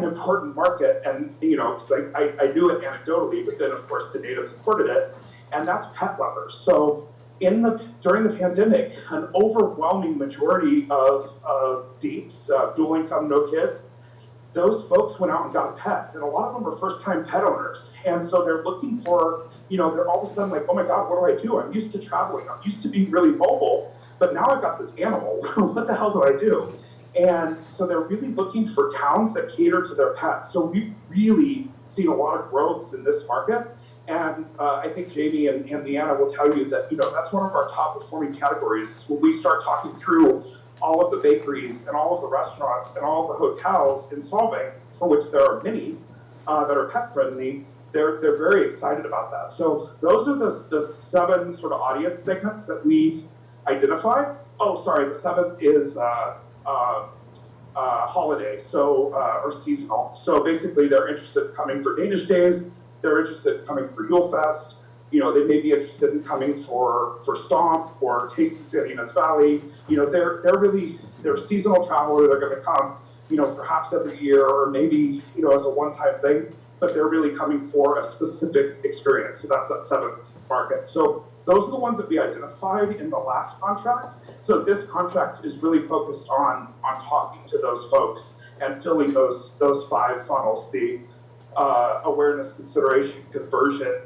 important market, and because I knew it anecdotally, but then of course the data supported it, and that's pet lovers. So during the pandemic, an overwhelming majority of deeps, dual income, no kids, those folks went out and got a pet, and a lot of them are first-time pet owners, and so they're looking for, they're all of a sudden like, oh my God, what do I do? I'm used to traveling, I'm used to being really mobile, but now I've got this animal. What the hell do I do? And so they're really looking for towns that cater to their pets. So we've really seen a lot of growth in this market. And I think Jamie and Leanna will tell you that, that's one of our top performing categories. When we start talking through all of the bakeries and all of the restaurants and all of the hotels in Solvang, for which there are many that are pet friendly, they're very excited about that. So those are the 7 sort of audience segments that we've identified. Oh, sorry, the 7th is holiday, or seasonal. So basically they're interested in coming for Danish days, they're interested in coming for Yule Fest, they may be interested in coming for Stomp or Taste of San Ynez Valley. They're seasonal traveler, they're gonna come, perhaps every year or maybe, as a one-time thing, but they're really coming for a specific experience. So that's that 7th market. So those are the ones that we identified in the last contract. So this contract is really focused on talking to those folks and filling those 5 funnels: the awareness, consideration, conversion,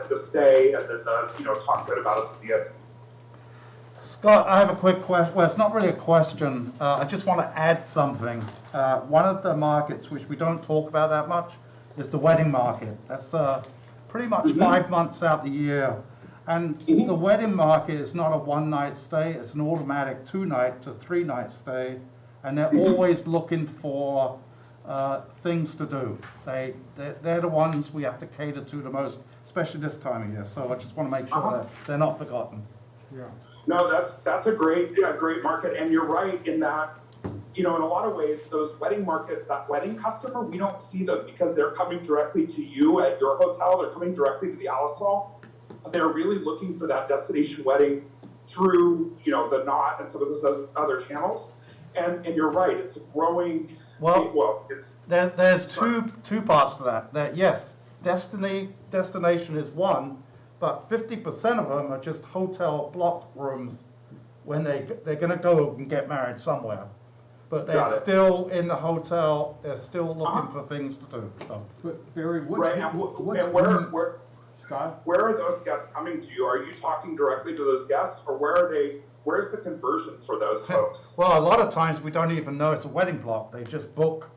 the stay, and then the talk good about us at the end. Scott, I have a quick question. Well, it's not really a question. I just want to add something. One of the markets which we don't talk about that much is the wedding market. That's pretty much 5 months out the year. And the wedding market is not a one-night stay, it's an automatic 2-night to 3-night stay, and they're always looking for things to do. They're the ones we have to cater to the most, especially this time of year. So I just want to make sure that they're not forgotten. Yeah. No, that's a great market, and you're right in that, in a lot of ways, those wedding markets, that wedding customer, we don't see them because they're coming directly to you at your hotel, they're coming directly to the Alisol. They're really looking for that destination wedding through, the Knot and some of those other channels. And you're right, it's a growing, There's two parts to that. That yes, destination is one, but 50% of them are just hotel block rooms when they're going to go and get married somewhere. But they're still in the hotel, they're still looking for things to do. So. But Barry, Scott? Where are those guests coming to you? Are you talking directly to those guests, or where's the conversion for those folks? Well, a lot of times we don't even know it's a wedding block. They just book,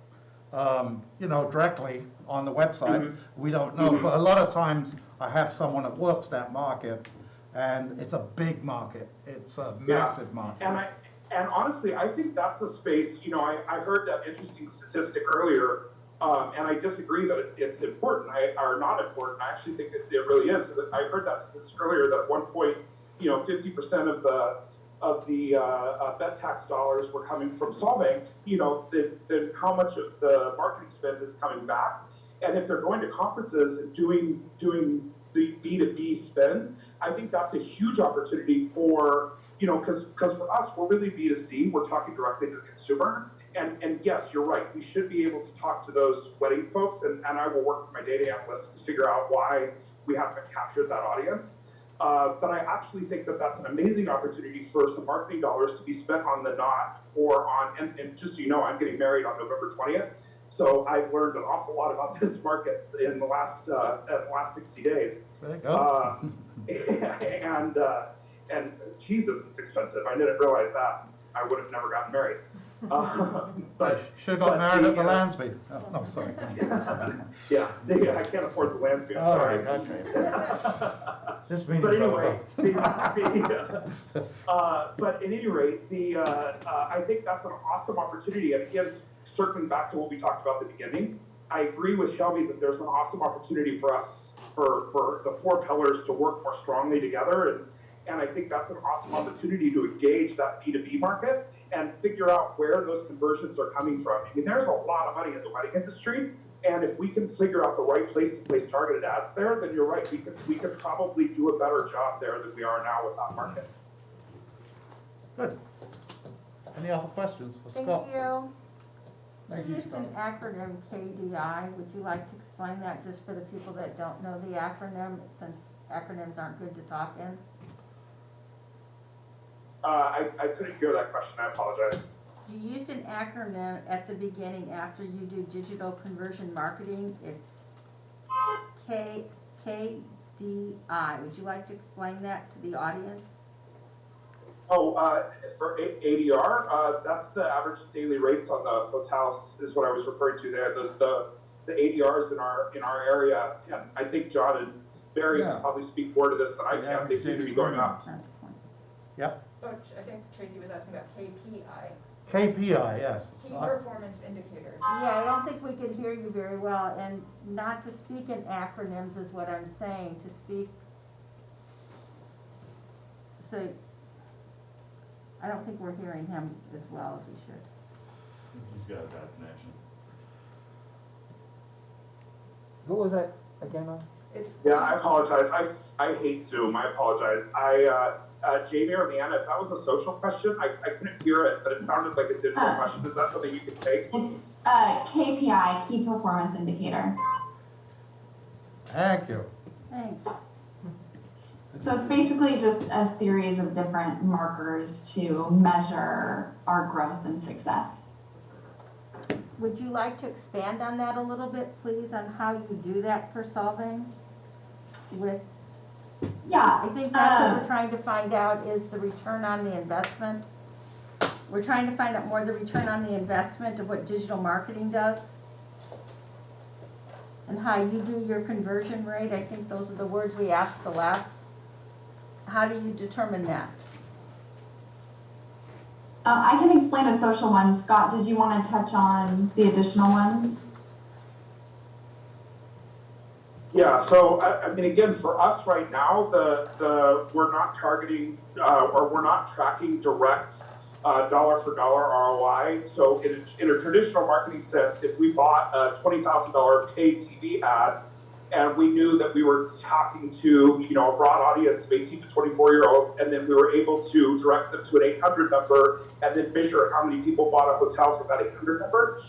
directly on the website. Mm-hmm. We don't know. Mm-hmm. But a lot of times I have someone that works that market, and it's a big market. It's a massive market. And honestly, I think that's a space, I heard that interesting statistic earlier, and I disagree that it's important or not important. I actually think it really is. I heard that statistic earlier that at one point, 50% of the bed tax dollars were coming from Solvang. Then how much of the marketing spend is coming back? And if they're going to conferences and doing the B2B spend, I think that's a huge opportunity for you know, because for us, we're really B2C, we're talking directly to the consumer. And yes, you're right, we should be able to talk to those wedding folks, and I will work with my data analysts to figure out why we haven't captured that audience. But I actually think that that's an amazing opportunity for some marketing dollars to be spent on the knot or on, and just so you know, I'm getting married on November 20th. So I've learned an awful lot about this market in the last 60 days. There you go. And Jesus, it's expensive. I didn't realize that. I would have never gotten married. But Should have got married at the the, Lansby. Oh, no, sorry. yeah, I can't afford the Lansby, I'm All sorry. right, okay. This meeting's But anyway, over. but at any rate, I think that's an awesome opportunity. And again, circling back to what we talked about at the beginning, I agree with Shelby that there's an awesome opportunity for us, for the four pillars to work more strongly together. And I think that's an awesome opportunity to engage that B2B market and figure out where those conversions are coming from. I mean, there's a lot of money in the wedding industry. And if we can figure out the right place to place targeted ads there, then you're right, we could probably do a better job there than we are now with that market. Good. Any other questions for Thank Scott? you. Thank You you, used an Scott. acronym KDI. Would you like to explain that just for the people that don't know the acronym, since acronyms aren't good to talk in? I couldn't hear that question, I apologize. You used an acronym at the beginning after you do digital conversion marketing. It's KDI. Would you like to explain that to the audience? Oh, for ADR, that's the average daily rates on the hotels is what I was referring to there. Those the ADRs in our area, and I think John and Barry Yeah. can probably speak more to this than I Yeah, can. They seem to be going up. That's the point. Yep. Oh, I think Tracy was asking about KPI, KPI, yes. key performance indicators. Yeah, I don't think we could hear you very well, and not to speak in acronyms is what I'm saying, to speak. So, I don't think we're hearing him as well as we should. He's got a bad connection. What was that again? It's Yeah, I apologize. I hate Zoom. I apologize. Jamie or Leanna, if that was a social question, I couldn't hear it, but it sounded like a digital question. Is that something you can take? It's KPI, key performance indicator. Thank you. Thanks. So it's basically just a series of different markers to measure our growth and success. Would you like to expand on that a little bit, please, on how you do that for solving? I Yeah. think that's what we're trying to find out is the return on the investment. We're trying to find out more the return on the investment of what digital marketing does. And how you do your conversion rate. I think those are the words we asked the last. How do you determine that? I can explain the social ones. Scott, did you want to touch on the additional ones? Yeah, so I mean, again, for us right now, we're not targeting or we're not tracking direct dollar for dollar ROI. So in a traditional marketing sense, if we bought a $20,000 paid TV ad and we knew that we were talking to a broad audience of 18 to 24-year-olds, and then we were able to direct them to an 800 number and then measure how many people bought a hotel from that 800 number.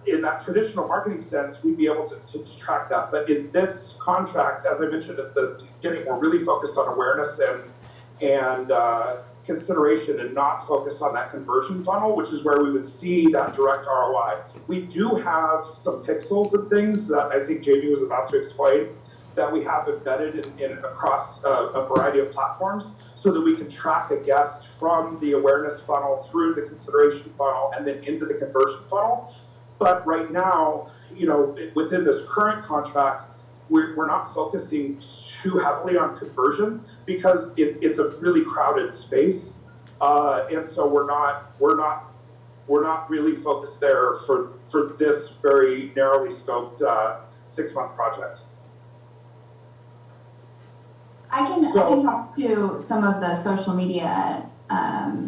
In that traditional marketing sense, we'd be able to track that. But in this contract, as I mentioned at the beginning, we're really focused on awareness and consideration and not focused on that conversion funnel, which is where we would see that direct ROI. We do have some pixels and things that I think Jamie was about to explain that we have embedded in across a variety of platforms so that we can track a guest from the awareness funnel through the consideration funnel and then into the conversion funnel. But right now, within this current contract, we're not focusing too heavily on conversion because it's a really crowded space, and so we're not really focused there for this very narrowly scoped 6-month project. I can talk to some of the social media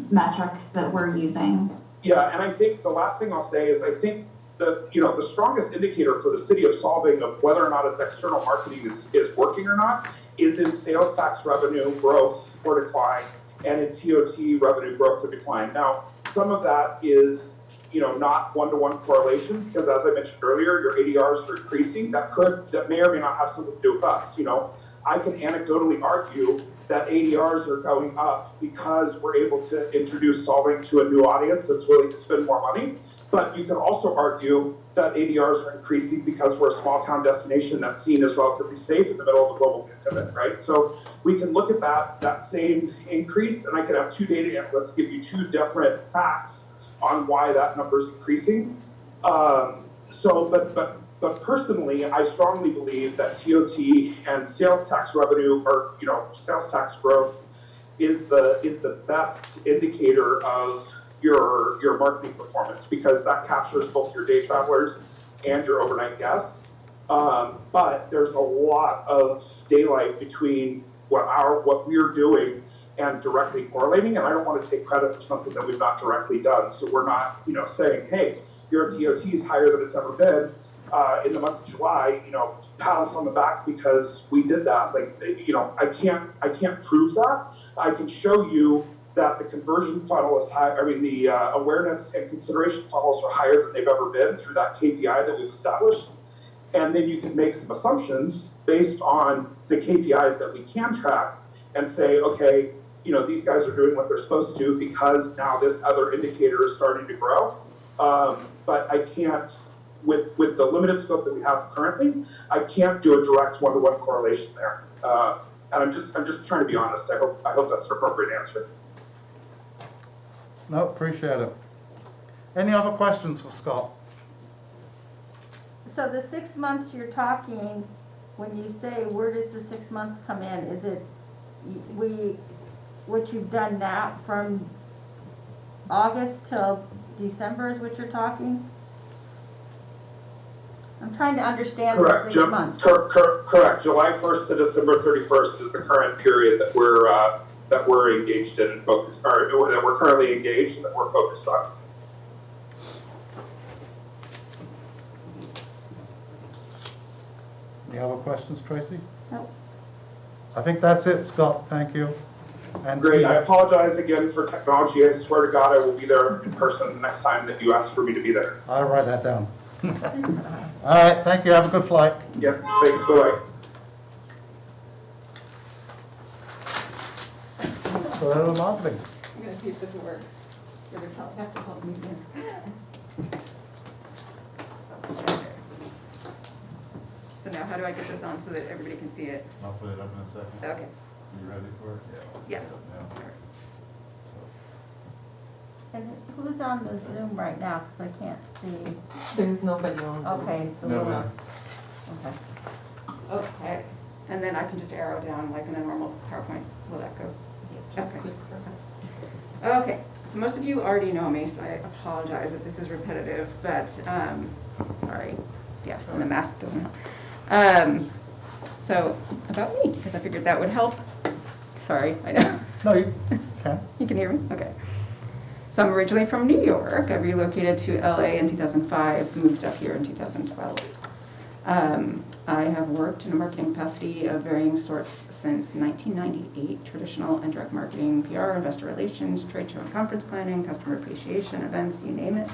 metrics that we're using. Yeah, and I think the last thing I'll say is I think the strongest indicator for the city of solving of whether or not its external marketing is working or not is in sales tax revenue growth or decline and in TOT revenue growth or decline. Now, some of that is, not one-to-one correlation, because as I mentioned earlier, your ADRs are increasing. That may or may not have something to do with us. I can anecdotally argue that ADRs are going up because we're able to introduce solving to a new audience that's willing to spend more money. But you can also argue that ADRs are increasing because we're a small town destination that's seen as relatively safe in the middle of a global pandemic, right? So we can look at that same increase, and I could have two data analysts give you two different facts on why that number is increasing. But personally, I strongly believe that TOT and sales tax revenue, or sales tax growth, is the best indicator of your marketing performance, because that captures both your day travelers and your overnight guests. But there's a lot of daylight between what we're doing and directly correlating, and I don't want to take credit for something that we've not directly done. So we're not, saying, hey, your TOT is higher than it's ever been in the month of July. Pat us on the back because we did that. I can't prove that. I can show you that the conversion funnel is high. The awareness and consideration funnels are higher than they've ever been through that KPI that we've established. And then you can make some assumptions based on the KPIs that we can track and say, okay, these guys are doing what they're supposed to because now this other indicator is starting to grow. But I can't, with the limited scope that we have currently, I can't do a direct one-to-one correlation there. And I'm just trying to be honest. I hope that's an appropriate answer. No, appreciate it. Any other questions for Scott? So the 6 months you're talking, when you say where does the 6 months come in, is it what you've done now from August till December is what you're talking? I'm trying to understand the 6 months. Correct. July 1st to December 31st is the current period that we're engaged in and focused, or that we're currently engaged and that we're focused on. Any other questions, Tracy? No. I think that's it, Scott. Thank you. And Great. I apologize again for technology. I swear to God I will be there in person the next time that you ask for me to be there. I'll write that down. All right. Thank you. Have a good flight. Yep. Thanks. Bye-bye. So hello, marketing. I'm gonna see if this works. You're gonna have to help me here. So now how do I get this on so that everybody can see it? I'll put it up in a second. Okay. You ready for it? Yeah. And who's on the Zoom right now, because I can't see. There's nobody on Zoom. Okay, so No, we'll- no. okay. Okay. And then I can just arrow down like in a normal PowerPoint. Will that go? Just Okay. click circle. Okay, so most of you already know me, so I apologize if this is repetitive, but, sorry, yeah, and the mask doesn't help. So, about me, because I figured that would help. Sorry, I know. No, you can. You can hear me? Okay. So I'm originally from New York. I relocated to LA in 2005, moved up here in 2012. I have worked in a marketing capacity of varying sorts since 1998, traditional and direct marketing, PR, investor relations, trade show and conference planning, customer appreciation, events, you name it.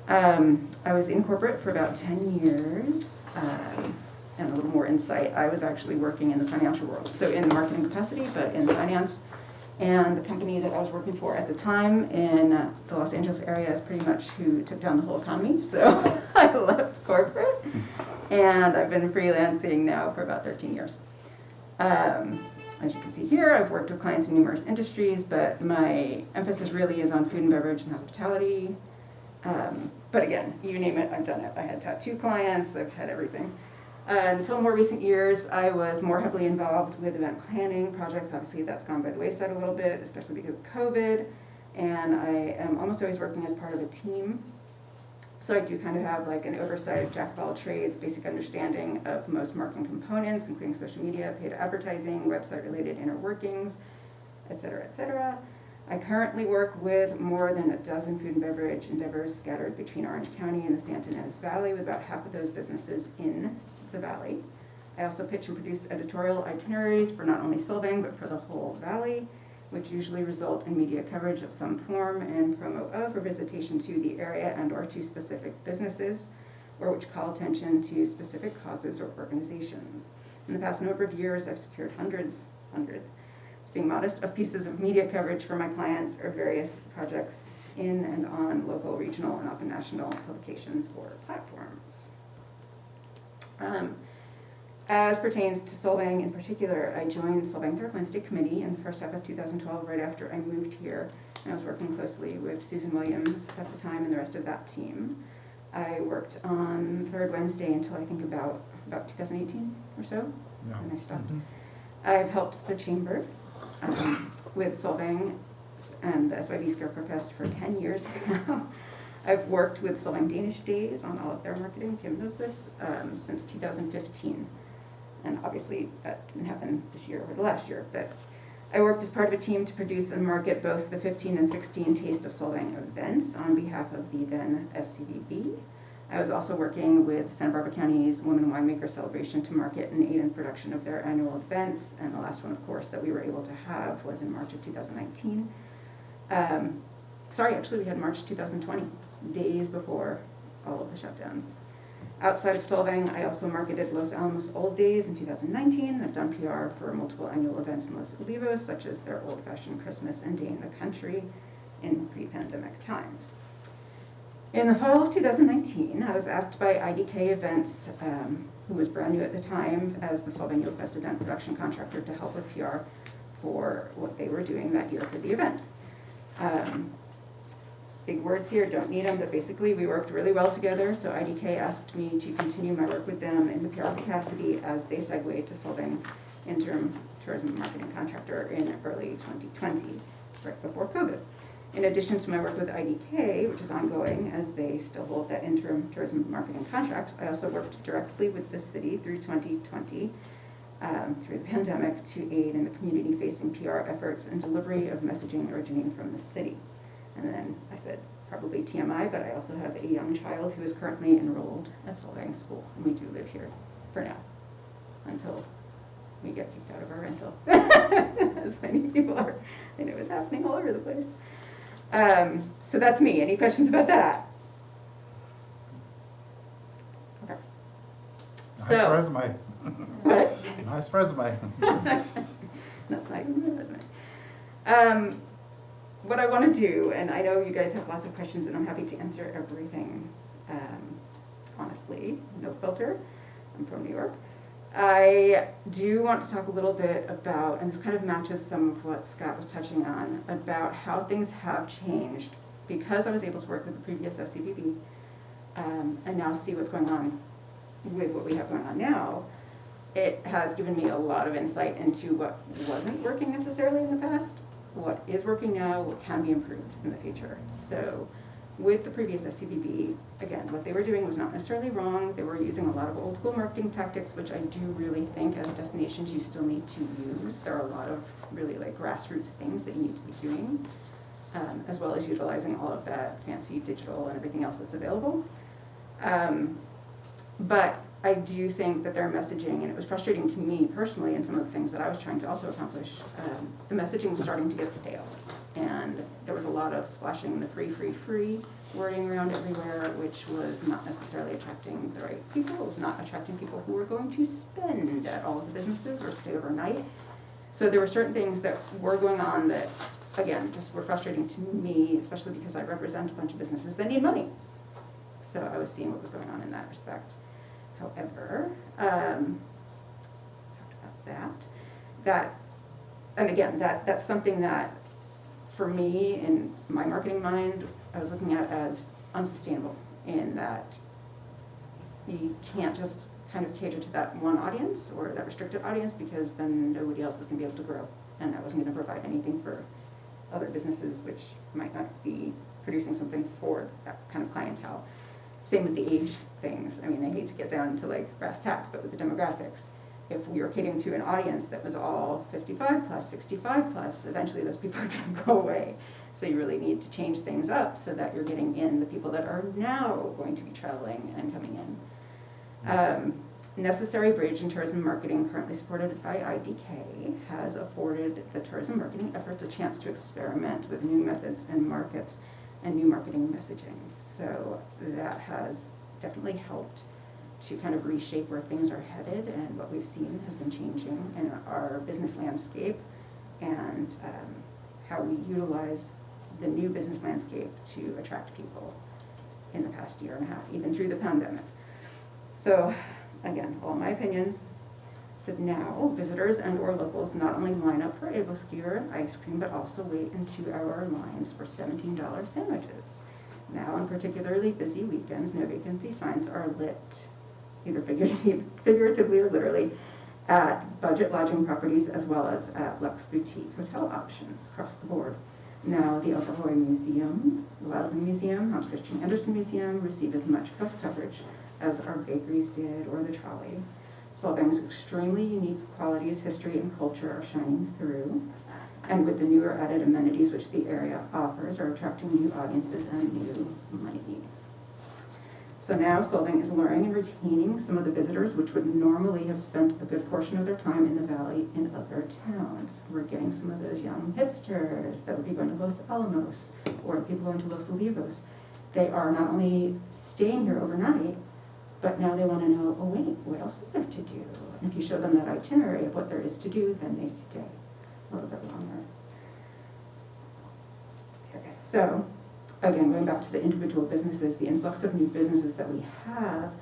I was in corporate for about 10 years, and a little more insight. I was actually working in the financial world, so in the marketing capacity, but in finance. And the company that I was working for at the time in the Los Angeles area is pretty much who took down the whole economy. So I left corporate, and I've been freelancing now for about 13 years. As you can see here, I've worked with clients in numerous industries, but my emphasis really is on food and beverage and hospitality. But again, you name it, I've done it. I had tattoo clients, I've had everything. Until more recent years, I was more heavily involved with event planning projects. Obviously, that's gone by the wayside a little bit, especially because of COVID. And I am almost always working as part of a team. So I do kind of have like an oversight, jack of all trades, basic understanding of most marketing components, including social media, paid advertising, website-related inner workings, et cetera, et cetera. I currently work with more than a dozen food and beverage endeavors scattered between Orange County and the Santa Ynez Valley, with about half of those businesses in the valley. I also pitch and produce editorial itineraries for not only Solvang, but for the whole valley. which usually result in media coverage of some form and promo of or visitation to the area and or to specific businesses, or which call attention to specific causes or organizations. In the past number of years, I've secured hundreds, it's being modest, of pieces of media coverage for my clients or various projects in and on local, regional, and often national publications or platforms. As pertains to Solvang in particular, I joined Solvang Third Wednesday Committee in the first half of 2012, right after I moved here. And I was working closely with Susan Williams at the time and the rest of that team. I worked on Third Wednesday until I think about 2018 or so, and I stopped. I've helped the Chamber with Solvang and the SYV Scarecrow Fest for 10 years now. I've worked with Solvang Danish Days on all of their marketing, Kim knows this, since 2015. And obviously that didn't happen this year or the last year, but I worked as part of a team to produce and market both the 15 and 16 Taste of Solvang events on behalf of the then SCVB. I was also working with Santa Barbara County's Women Winemaker Celebration to market and aid in production of their annual events, and the last one, of course, that we were able to have was in March of 2019. Actually we had March 2020, days before all of the shutdowns. Outside of Solvang, I also marketed Los Alamos Old Days in 2019. I've done PR for multiple annual events in Los Olivos, such as their Old Fashioned Christmas and Day in the Country in pre-pandemic times. In the fall of 2019, I was asked by IDK Events, who was brand new at the time, as the Solvang Fest event production contractor, to help with PR for what they were doing that year for the event. Big words here, don't need them, but basically we worked really well together, so IDK asked me to continue my work with them in the PR capacity as they segued to Solvang's interim tourism marketing contractor in early 2020, right before COVID. In addition to my work with IDK, which is ongoing as they still hold that interim tourism marketing contract, I also worked directly with the city through 2020, through the pandemic, to aid in the community-facing PR efforts and delivery of messaging originating from the city. And then I said, probably TMI, but I also have a young child who is currently enrolled at Solvang School, and we do live here for now, until we get kicked out of our rental, as many people are. I know it's happening all over the place. So that's me. Any questions about that? Okay. Nice resume. What? Nice resume. That's not even my resume. What I want to do, and I know you guys have lots of questions, and I'm happy to answer everything, honestly, no filter. I'm from New York. I do want to talk a little bit about, and this kind of matches some of what Scott was touching on, about how things have changed because I was able to work with the previous SCVB, and now see what's going on with what we have going on now. It has given me a lot of insight into what wasn't working necessarily in the past, what is working now, what can be improved in the future. So with the previous SCVB, again, what they were doing was not necessarily wrong. They were using a lot of old school marketing tactics, which I do really think as destinations you still need to use. There are a lot of really like grassroots things that you need to be doing, as well as utilizing all of that fancy digital and everything else that's available. But I do think that their messaging, and it was frustrating to me personally in some of the things that I was trying to also accomplish, the messaging was starting to get stale. And there was a lot of splashing the free wording around everywhere, which was not necessarily attracting the right people. It was not attracting people who were going to spend at all of the businesses or stay overnight. So there were certain things that were going on that, again, just were frustrating to me, especially because I represent a bunch of businesses that need money. So I was seeing what was going on in that respect. However, talked about that, and again, that's something that, for me, in my marketing mind, I was looking at as unsustainable, in that you can't just kind of cater to that one audience or that restricted audience, because then nobody else is going to be able to grow, and I wasn't going to provide anything for other businesses which might not be producing something for that kind of clientele. Same with the age things. I mean, I hate to get down to like brass tacks, but with the demographics, if we were catering to an audience that was all 55 plus, 65 plus, eventually those people are going to go away. So you really need to change things up so that you're getting in the people that are now going to be traveling and coming in. Necessary Bridge in Tourism Marketing, currently supported by IDK, has afforded the tourism marketing efforts a chance to experiment with new methods and markets and new marketing messaging. So that has definitely helped to kind of reshape where things are headed, and what we've seen has been changing in our business landscape and how we utilize the new business landscape to attract people in the past year and a half, even through the pandemic. So again, all my opinions. So now visitors and or locals not only line up for Able Skewer and ice cream, but also wait in 2-hour lines for $17 sandwiches. Now on particularly busy weekends, no vacancy signs are lit, either figuratively or literally, at budget lodging properties as well as at luxe boutique hotel options across the board. Now the Alcohol Museum, the Wildland Museum, Hans Christian Andersen Museum receive as much press coverage as our bakeries did or the trolley. Solvang's extremely unique qualities, history, and culture are shining through, and with the newer added amenities which the area offers are attracting new audiences and new money. So now Solvang is luring and retaining some of the visitors which would normally have spent a good portion of their time in the valley in other towns. We're getting some of those young hipsters that would be going to Los Alamos or people going to Los Olivos. They are not only staying here overnight, but now they want to know, oh wait, what else is there to do? And if you show them that itinerary of what there is to do, then they stay a little bit longer. Okay, so again, going back to the individual businesses, the influx of new businesses that we have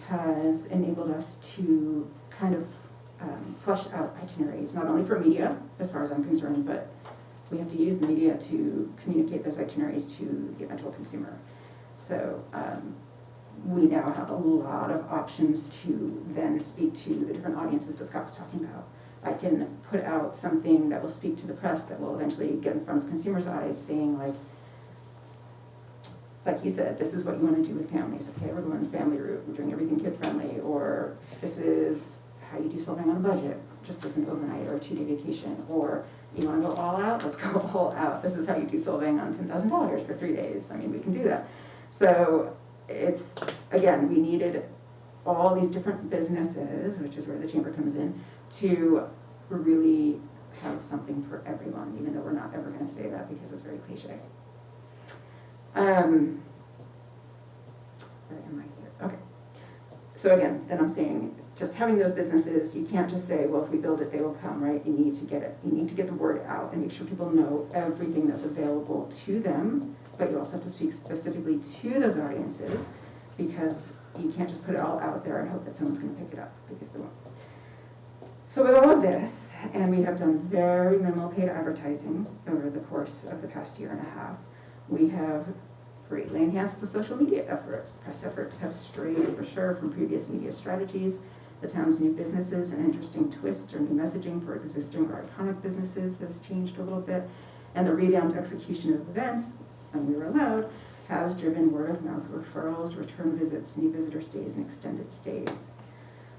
has enabled us to kind of flesh out itineraries, not only for media, as far as I'm concerned, but we have to use the media to communicate those itineraries to the eventual consumer. So we now have a lot of options to then speak to the different audiences that Scott was talking about. I can put out something that will speak to the press that will eventually get in front of consumers' eyes, saying like he said, this is what you want to do with families. Okay, we're going the family route, we're doing everything kid-friendly, or this is how you do something on a budget, just as an overnight or a 2-day vacation, or you want to go all out, let's go all out. This is how you do solving on $10,000 for 3 days. I mean, we can do that. So it's, again, we needed all these different businesses, which is where the chamber comes in, to really have something for everyone, even though we're not ever going to say that because it's very cliche. Where am I here? Okay. So again, then I'm saying, just having those businesses, you can't just say, well, if we build it, they will come, right? You need to get it. You need to get the word out and make sure people know everything that's available to them, but you also have to speak specifically to those audiences, because you can't just put it all out there and hope that someone's going to pick it up, because they won't. So with all of this, and we have done very minimal paid advertising over the course of the past year and a half, we have greatly enhanced the social media efforts. Press efforts have strayed for sure from previous media strategies. The town's new businesses and interesting twists or new messaging for existing or iconic businesses has changed a little bit. And the revamped execution of events, when we were allowed, has driven word of mouth referrals, return visits, new visitor stays, and extended stays.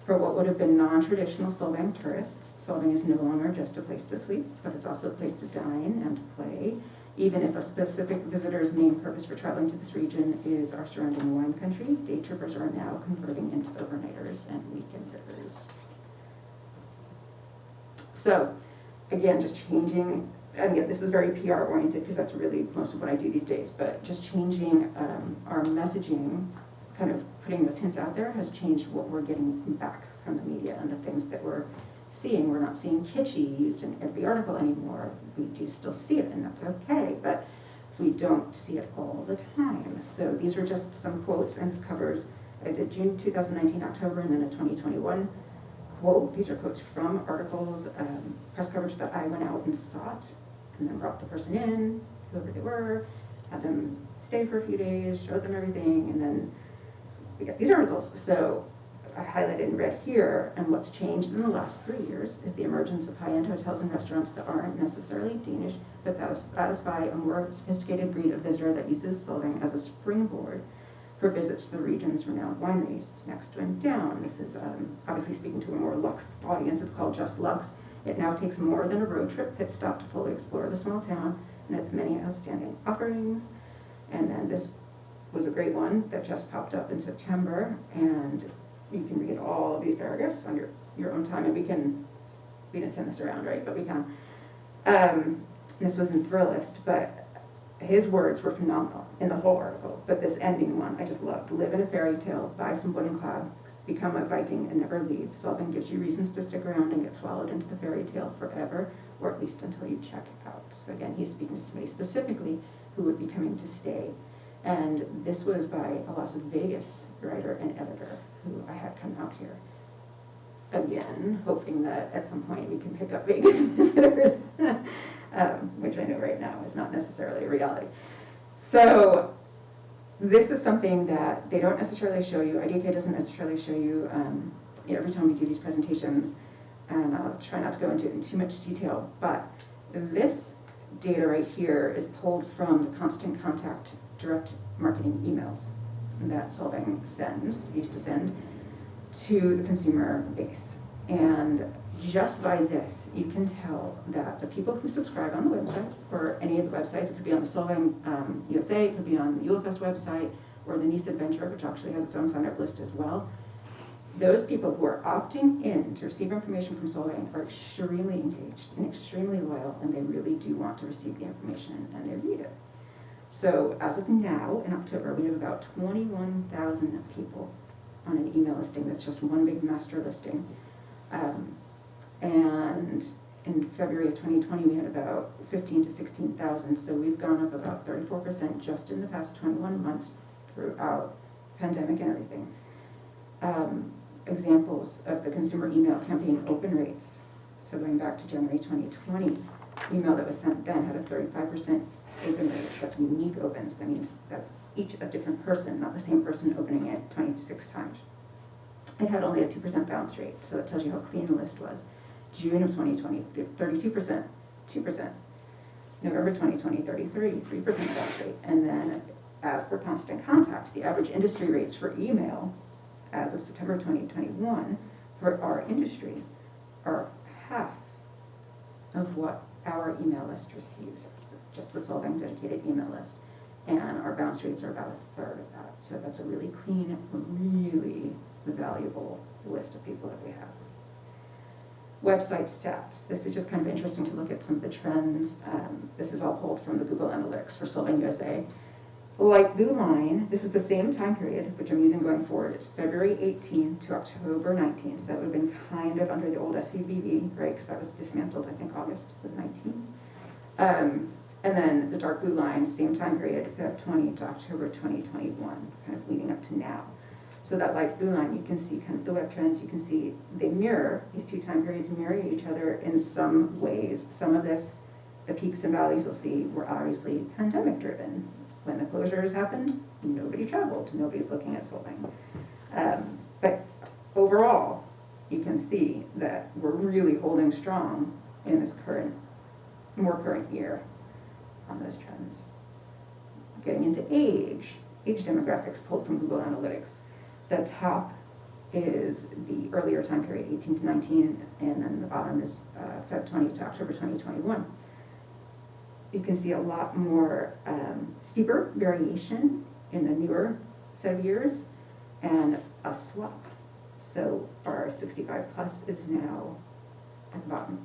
For what would have been non-traditional Solvang tourists, Solvang is no longer just a place to sleep, but it's also a place to dine and to play, even if a specific visitor's main purpose for traveling to this region is our surrounding wine country. Day trippers are now converting into overnighters and weekenders. So, again, just changing, and again, this is very PR oriented because that's really most of what I do these days, but just changing our messaging, kind of putting those hints out there, has changed what we're getting back from the media and the things that we're seeing. We're not seeing kitschy used in every article anymore. We do still see it, and that's okay, but we don't see it all the time. So these were just some quotes, and this covers, I did June 2019, October, and then a 2021 quote. These are quotes from articles, press coverage that I went out and sought, and then brought the person in, whoever they were, had them stay for a few days, showed them everything, and then we got these articles. So I highlighted in red here, and what's changed in the last 3 years is the emergence of high-end hotels and restaurants that aren't necessarily Danish, but that satisfy a more sophisticated breed of visitor that uses Solvang as a springboard for visits to the region's renowned wineries. Next one down, this is obviously speaking to a more luxe audience. It's called Just Lux. It now takes more than a road trip pit stop to fully explore the small town and its many outstanding offerings. And then this was a great one that just popped up in September, and you can read all of these paragraphs on your own time, and we didn't send this around, right, but we can. This was in Thrillist, but his words were phenomenal in the whole article, but this ending one I just loved. Live in a fairy tale, buy some wooden cloud, become a Viking and never leave. Solving gives you reasons to stick around and get swallowed into the fairy tale forever, or at least until you check it out. So again, he's speaking to somebody specifically who would be coming to stay. And this was by a Las Vegas writer and editor who I had come out here. Again, hoping that at some point we can pick up Vegas visitors, which I know right now is not necessarily a reality. So this is something that they don't necessarily show you. IDK doesn't necessarily show you every time we do these presentations, and I'll try not to go into it in too much detail, but this data right here is pulled from the constant contact direct marketing emails that Solvang used to send to the consumer base. And just by this, you can tell that the people who subscribe on the website, or any of the websites, it could be on the Solvang USA, it could be on the Ulefest website, or the Nice Adventure, which actually has its own sign-up list as well. Those people who are opting in to receive information from Solvang are extremely engaged and extremely loyal, and they really do want to receive the information, and they read it. So as of now, in October, we have about 21,000 people on an email listing that's just one big master listing. And in February of 2020, we had about 15 to 16,000. So we've gone up about 34% just in the past 21 months throughout pandemic and everything. Examples of the consumer email campaign open rates. So going back to January 2020, email that was sent then had a 35% open rate. That's unique opens. That means that's each a different person, not the same person opening it 26 times. It had only a 2% bounce rate, so that tells you how clean the list was. June of 2020, 32%, 2%. November 2020, 3% bounce rate. And then, as per constant contact, the average industry rates for email as of September 2021 for our industry are half of what our email list receives, just the Solvang dedicated email list. And our bounce rates are about a third of that. So that's a really clean, really valuable list of people that we have. Website stats. This is just kind of interesting to look at some of the trends. This is all pulled from the Google Analytics for Solvang USA. Light blue line, this is the same time period, which I'm using going forward. It's February 18 to October 19. So that would have been kind of under the old SUVV, right? Because that was dismantled, I think, August of 19. And then the dark blue line, same time period, Feb 20 to October 2021, kind of leading up to now. So that light blue line, you can see kind of the web trends. You can see they mirror, these two time periods mirror each other in some ways. Some of this, the peaks and valleys you'll see, were obviously pandemic driven. When the closures happened, nobody traveled. Nobody's looking at Solvang. But overall, you can see that we're really holding strong in this more current year on those trends. Getting into age demographics pulled from Google Analytics. The top is the earlier time period, 18 to 19, and then the bottom is Feb 20 to October 2021. You can see a lot more steeper variation in the newer set of years and a swap. So our 65 plus is now at the bottom,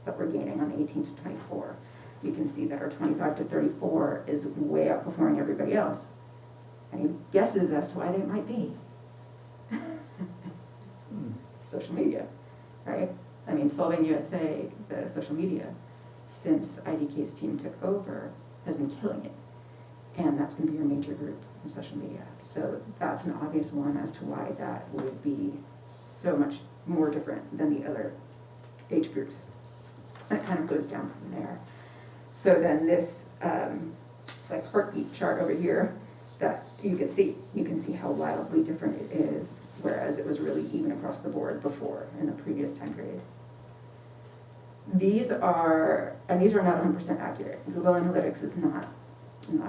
but we're gaining on 18 to 24. You can see that our 25 to 34 is way outperforming everybody else. Any guesses as to why they might be? Social media, right? I mean, Solvang USA, the social media, since IDK's team took over, has been killing it. And that's going to be your major group in social media. So that's an obvious one as to why that would be so much more different than the other age groups. And it kind of goes down from there. So then this like heartbeat chart over here that you can see how wildly different it is, whereas it was really even across the board before in the previous time period. These are not 100% accurate. Google Analytics is not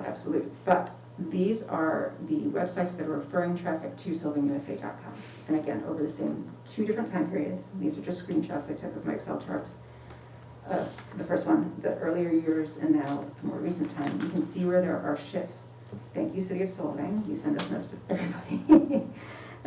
absolute, but these are the websites that are referring traffic to SolvangUSA.com. And again, over the same two different time periods. These are just screenshots I took of my Excel charts. The first one, the earlier years, and now the more recent time. You can see where there are shifts. Thank you, City of Solvang. You send us most of everybody.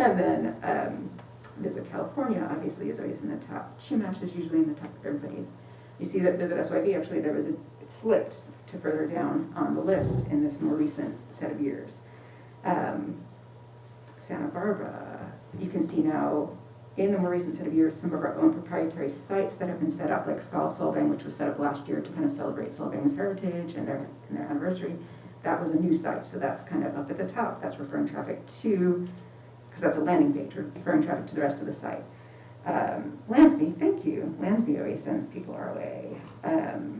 And then Visit California obviously is always in the top. Chumash is usually in the top of everybody's. You see that Visit SYV, actually it slipped to further down on the list in this more recent set of years. Santa Barbara, you can see now in the more recent set of years some of our own proprietary sites that have been set up, like Skal Solvang, which was set up last year to kind of celebrate Solvang's heritage and their anniversary. That was a new site, so that's kind of up at the top. That's referring traffic to, because that's a landing page, referring traffic to the rest of the site. Lansby, thank you. Lansby always sends people our way.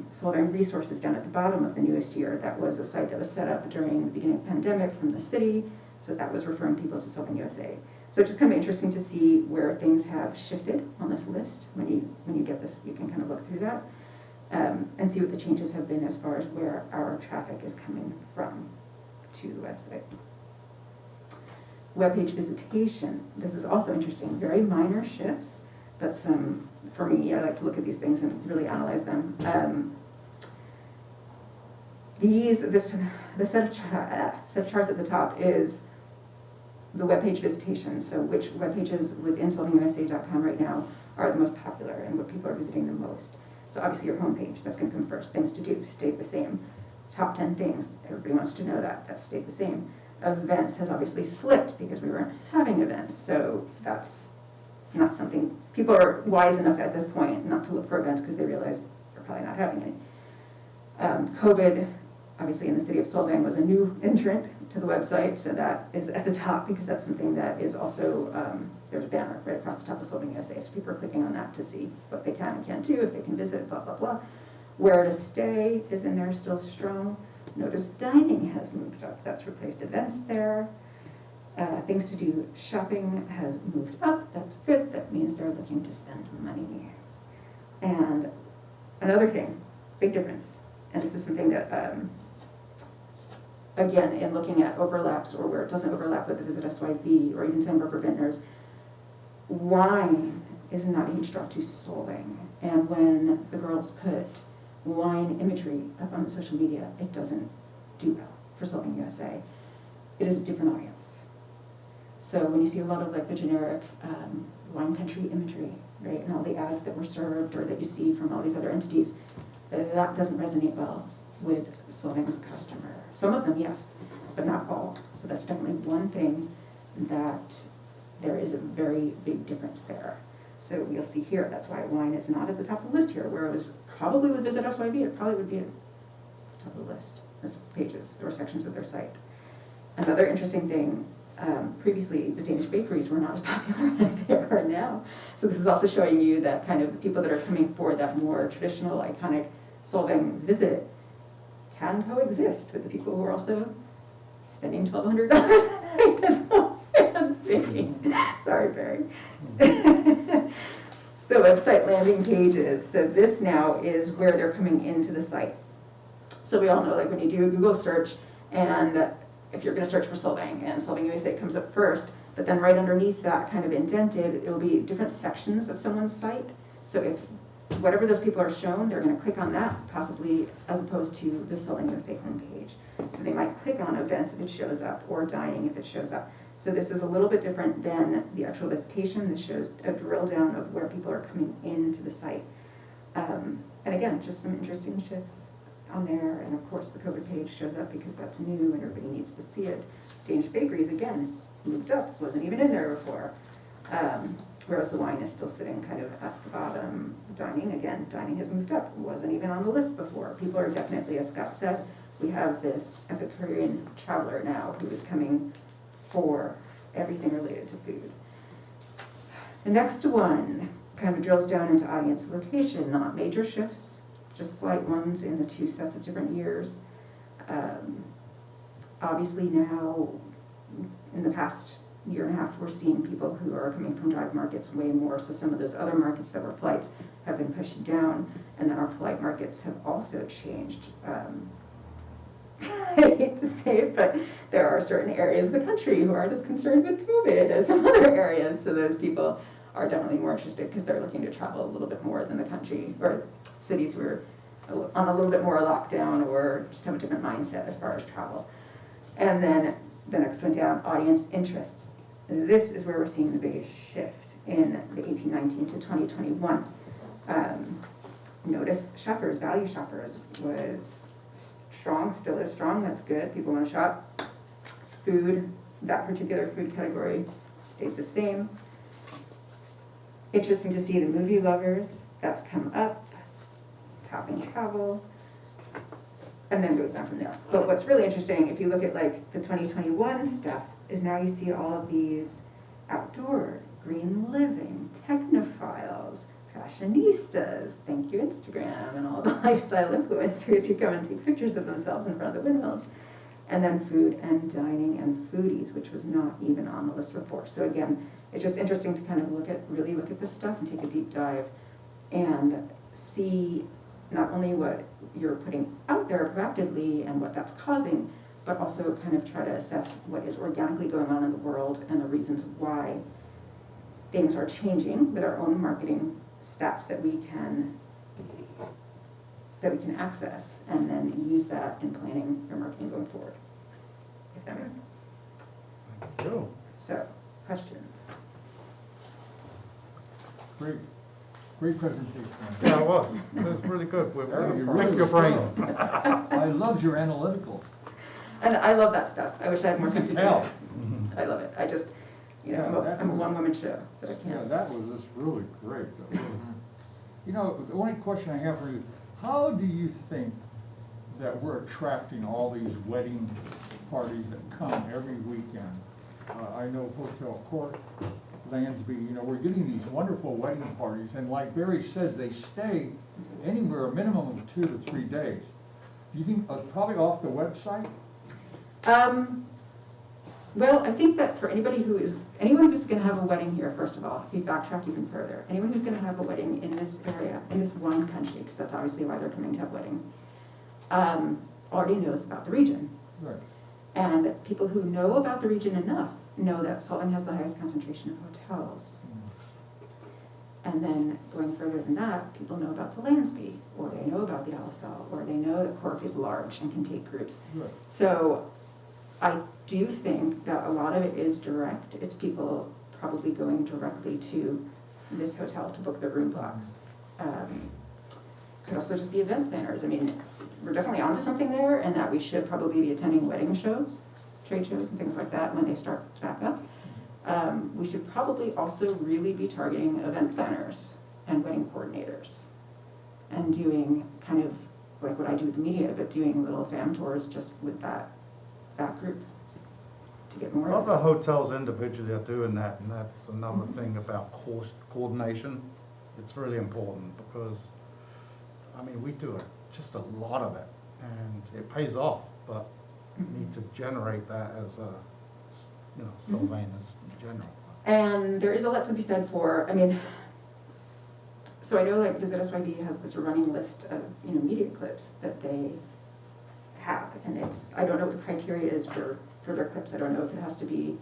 Solvang Resources down at the bottom of the newest year, that was a site that was set up during the beginning of the pandemic from the city, so that was referring people to Solvang USA. So it's just kind of interesting to see where things have shifted on this list. When you get this, you can kind of look through that and see what the changes have been as far as where our traffic is coming from to the website. Webpage visitation. This is also interesting. Very minor shifts, but some, for me, I like to look at these things and really analyze them. The set of charts at the top is the webpage visitation. So which web pages within solvingusa.com right now are the most popular and what people are visiting the most. So obviously your homepage, that's going to come first. Things to do stayed the same. Top 10 things, everybody wants to know that. That stayed the same. Events has obviously slipped because we weren't having events. So that's not something, people are wise enough at this point not to look for events because they realize they're probably not having any. COVID, obviously in the city of Solvang, was a new entrant to the website, so that is at the top because that's something that is also, there's a banner right across the top of Solvang USA, so people are clicking on that to see what they can and can't do, if they can visit, blah, blah, blah. Where to stay is in there still strong. Notice dining has moved up, that's replaced events there. Things to do, shopping has moved up, that's good, that means they're looking to spend money. And another thing, big difference, and this is something that, again, in looking at overlaps or where it doesn't overlap with the Visit SYV or even San Barbara Vintners, wine is not a huge draw to Solvang. And when the girls put wine imagery up on social media, it doesn't do well for Solvang USA. It is a different audience. So when you see a lot of like the generic wine country imagery, right, and all the ads that were served or that you see from all these other entities, that doesn't resonate well with Solvang's customer. Some of them, yes, but not all. So that's definitely one thing that there is a very big difference there. So you'll see here, that's why wine is not at the top of the list here, where it was probably with Visit SYV, it probably would be at the top of the list as pages or sections of their site. Another interesting thing, previously the Danish bakeries were not as popular as they are now. So this is also showing you that kind of the people that are coming for that more traditional, iconic Solvang visit can coexist with the people who are also spending $1,200 a night at the fans baking. Sorry, Barry. The website landing pages. So this now is where they're coming into the site. So we all know, like when you do a Google search, and if you're going to search for Solvang, and Solvang USA comes up first, but then right underneath that, kind of indented, it will be different sections of someone's site. So it's whatever those people are shown, they're going to click on that, possibly, as opposed to the Solvang USA homepage. So they might click on events if it shows up, or dining if it shows up. So this is a little bit different than the actual visitation. This shows a drill down of where people are coming into the site. And again, just some interesting shifts on there. And of course, the COVID page shows up because that's new and everybody needs to see it. Danish bakeries, again, moved up, wasn't even in there before. Whereas the wine is still sitting kind of at the bottom. Dining, again, dining has moved up, wasn't even on the list before. People are definitely, as Scott said, we have this Epicurean traveler now who is coming for everything related to food. The next one kind of drills down into audience location, not major shifts, just slight ones in the two sets of different years. Obviously now, in the past year and a half, we're seeing people who are coming from drive markets way more, so some of those other markets that were flights have been pushed down, and then our flight markets have also changed. I hate to say it, but there are certain areas of the country who aren't as concerned with COVID as some other areas, so those people are definitely more interested because they're looking to travel a little bit more than the country, or cities who are on a little bit more lockdown or just have a different mindset as far as travel. And then the next one down, audience interests. this is where we're seeing the biggest shift in the 1819 to 2021. Notice shoppers, value shoppers was strong, still is strong, that's good, people want to shop. Food, that particular food category stayed the same. Interesting to see the movie lovers, that's come up, topping travel, and then goes down from there. But what's really interesting, if you look at like the 2021 stuff, is now you see all of these outdoor, green living, technophiles, fashionistas, thank you Instagram, and all the lifestyle influencers who come and take pictures of themselves in front of the windmills. And then food and dining and foodies, which was not even on the list before. So again, it's just interesting to kind of really look at this stuff and take a deep dive and see not only what you're putting out there proactively and what that's causing, but also kind of try to assess what is organically going on in the world and the reasons why things are changing with our own marketing stats that we can access, and then use that in planning your marketing going forward, if that makes sense. Thank you. So, questions? Great presentation. Yeah, it was really good. You Pick really your brain. I loved your analytical. And I love that stuff. I wish I had more You time can to do tell. it. I love it. I just, Yeah, I'm a one-woman show, so I Yeah, can't. that was just really great. You know, the only question I have for you, how do you think that we're attracting all these wedding parties that come every weekend? I know Hotel Court, Lansby, we're getting these wonderful wedding parties, and like Barry says, they stay anywhere a minimum of 2 to 3 days. Do you think, probably off the website? Well, I think that for anyone who's gonna have a wedding here, first of all, if you backtrack even further, anyone who's gonna have a wedding in this area, in this wine country, because that's obviously why they're coming to have weddings, already knows about the region. Right. And people who know about the region enough know that Sullivan has the highest concentration of hotels. And then going further than that, people know about the Lansby, or they know about the LSL, or they know that Cork is large and can take groups. Right. So I do think that a lot of it is direct. It's people probably going directly to this hotel to book their room blocks. Could also just be event planners. I mean, we're definitely onto something there, and that we should probably be attending wedding shows, trade shows and things like that when they start back up. We should probably also really be targeting event planners and wedding coordinators and doing kind of like what I do with the media, but doing little fam tours just with that group to get more. A lot of the hotels individually are doing that, and that's another thing about coordination. It's really important because, I mean, we do just a lot of it, and it pays off, but you need to generate that as a, Sylvanus in general. And there is a lot to be said for, so I know like Visit SYV has this running list of, media clips that they have, and I don't know what the criteria is for their clips. I don't know if it has to be,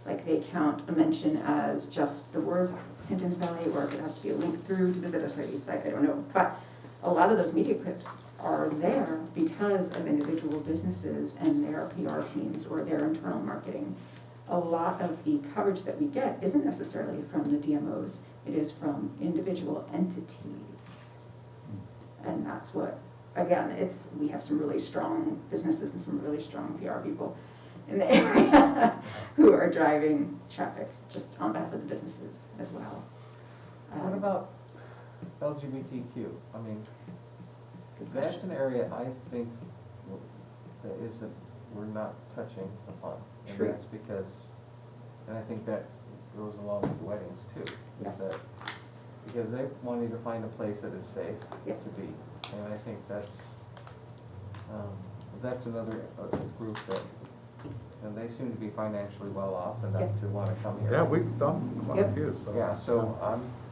like they count a mention as just the words St. James Valley, or if it has to be a link through to Visit SYV's site, I don't know. But a lot of those media clips are there because of individual businesses and their PR teams or their internal marketing. A lot of the coverage that we get isn't necessarily from the DMOs, it is from individual entities. And that's what, again, we have some really strong businesses and some really strong PR people in the area who are driving traffic just on behalf of the businesses as well. What about LGBTQ? That's an area I think that we're not touching upon. And True. that's because, and I think that goes along with weddings too. is Yes. that Because they want you to find a place that is safe Yes. to be. And I think that's another group that, and they seem to be financially well off enough Yes. to want to come here. Yeah, we've done quite a Yep. few, so. Yeah, so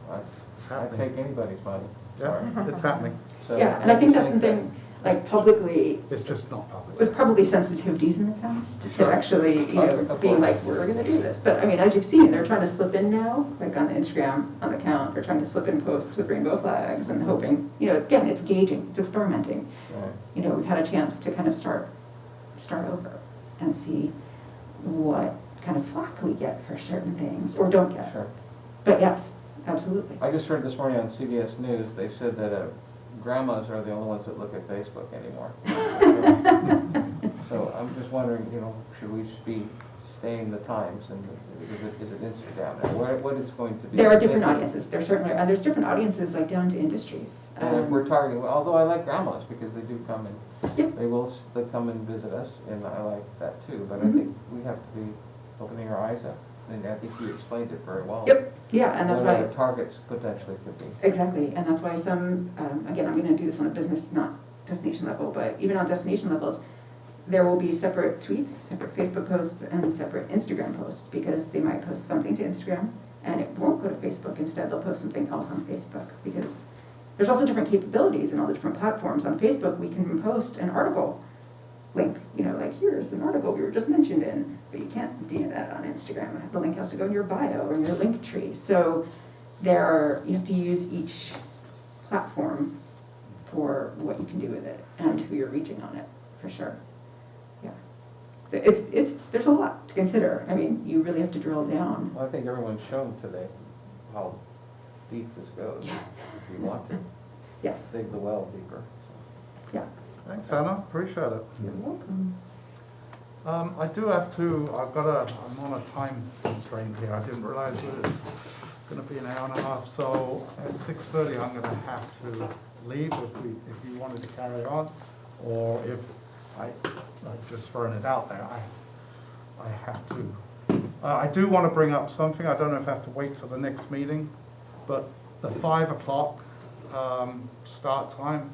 It's I happening. take anybody's money. Yeah, it's happening. So Yeah, and I think that's just saying something, like publicly, It's just not public. was probably sensitivities in the past to Sure. actually, Of being course. like, we're gonna do this. But as you've seen, they're trying to slip in now, like on the Instagram, on the account, they're trying to slip in posts with rainbow flags and hoping, again, it's gauging, it's experimenting. Right. We've had a chance to kind of start over and see what kind of flack we get for certain things, or don't get. Sure. But yes, absolutely. I just heard this morning on CBS News, they said that grandmas are the only ones that look at Facebook anymore. So I'm just wondering, should we be staying the times, and is it Instagram? Or what it's going to be? There are different audiences, there certainly are, and there's different audiences, like down to industries. And if we're targeting, although I like grandmas, because they do come and, Yep. they come and visit us, and I like that too, but I Mhm. think we have to be opening our eyes up. And I think you explained it very well. Yep, yeah, and that's What why. other targets potentially could be. Exactly, and that's why some, again, I'm gonna do this on a business, not destination level, but even on destination levels, there will be separate tweets, separate Facebook posts, and separate Instagram posts, because they might post something to Instagram, and it won't go to Facebook. Instead, they'll post something else on Facebook, because there's also different capabilities in all the different platforms. On Facebook, we can post an article link, like here's an article we were just mentioned in, but you can't do that on Instagram. The link has to go in your bio or in your link tree. So you have to use each platform for what you can do with it and who you're reaching on it, for sure. Yeah. So there's a lot to consider. I mean, you really have to drill down. Well, I think everyone's shown today how deep this goes, if you want to Yes. dig the well deeper. Yeah. Thanks, Anna, appreciate it. You're welcome. I do have to, I'm on a time constraint here, I didn't realize it was gonna be an hour and a half, so at 6:30 I'm gonna have to leave if you wanted to carry on, or if I've just thrown it out there, I have to. I do wanna bring up something, I don't know if I have to wait till the next meeting, but the 5 o'clock start time,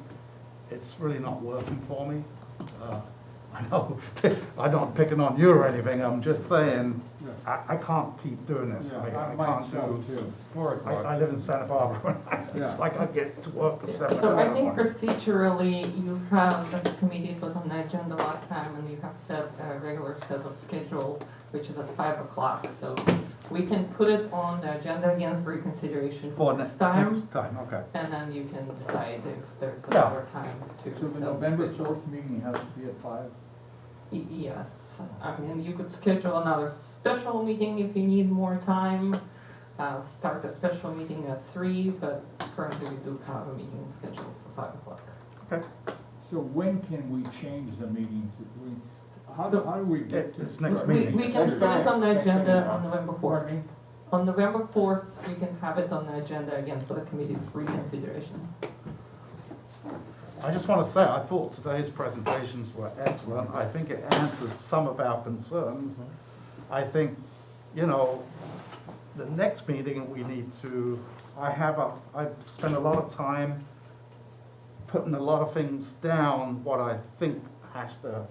it's really not working for me. I know, I'm not picking on you or anything, I'm just saying, I can't keep doing this. I can't do. 4 o'clock. I live in Santa Barbara, it's Yeah. like I get to work at 7 So I o'clock. think procedurally, you have, as a committee, it was on the agenda last time, and you have set a regular set of schedule, which is at 5 o'clock, so we can put it on the agenda again for reconsideration For next time, Next time, okay. and then you can decide if there's Yeah. another time to So the set November schedule. 4th meeting has to be at 5? Yes, I mean, you could schedule another special meeting if you need more time, start a special meeting at 3, but currently we do have a meeting scheduled for 5 o'clock. So when can we change the meeting to, how So- do we get to? It's next We meeting. can put it on the agenda on November Pardon 4th. me? On November 4th, we can have it on the agenda again for the committee's reconsideration. I just want to say, I thought today's presentations were excellent. I think it answered some of our concerns. I think, the next meeting we need to, I've spent a lot of time putting a lot of things down, what I think has to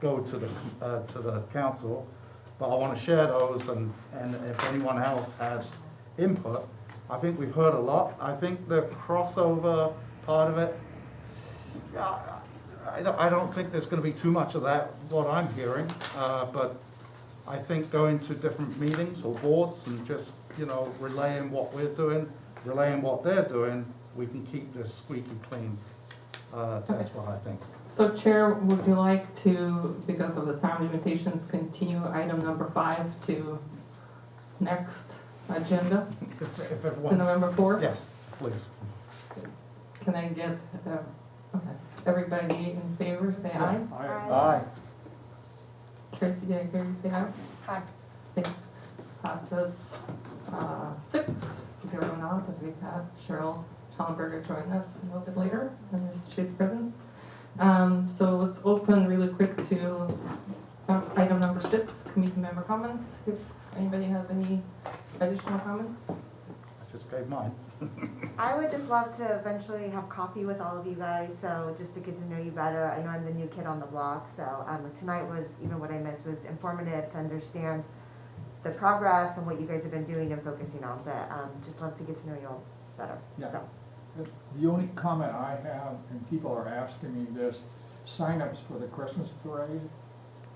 go to the council. But I want to share those, and if anyone else has input. I think we've heard a lot. I think the crossover part of it, I don't think there's going to be too much of that, what I'm hearing, but I think going to different meetings or boards and just, relaying what we're doing, relaying what they're doing, we can keep this squeaky clean. That's what I think. So Chair, would you like to, because of the time limitations, continue item number 5 to next agenda, If to everyone, November 4th? yes, please. Can I get, everybody in favor, say aye. Aye. Tracy, did I hear you say aye? Aye. Okay. Passes 6-0 now, because we've had Cheryl Schallenberger join us a little bit later, and she's present. So let's open really quick to item number 6, committee member comments. If anybody has any additional comments? I just gave mine. I would just love to eventually have coffee with all of you guys, so just to get to know you better. I know I'm the new kid on the block, so tonight was, even what I missed was informative to understand the progress and what you guys have been doing and focusing on, but just love to get to know you all better, Yeah. so. The only comment I have, and people are asking me this, signups for the Christmas parade,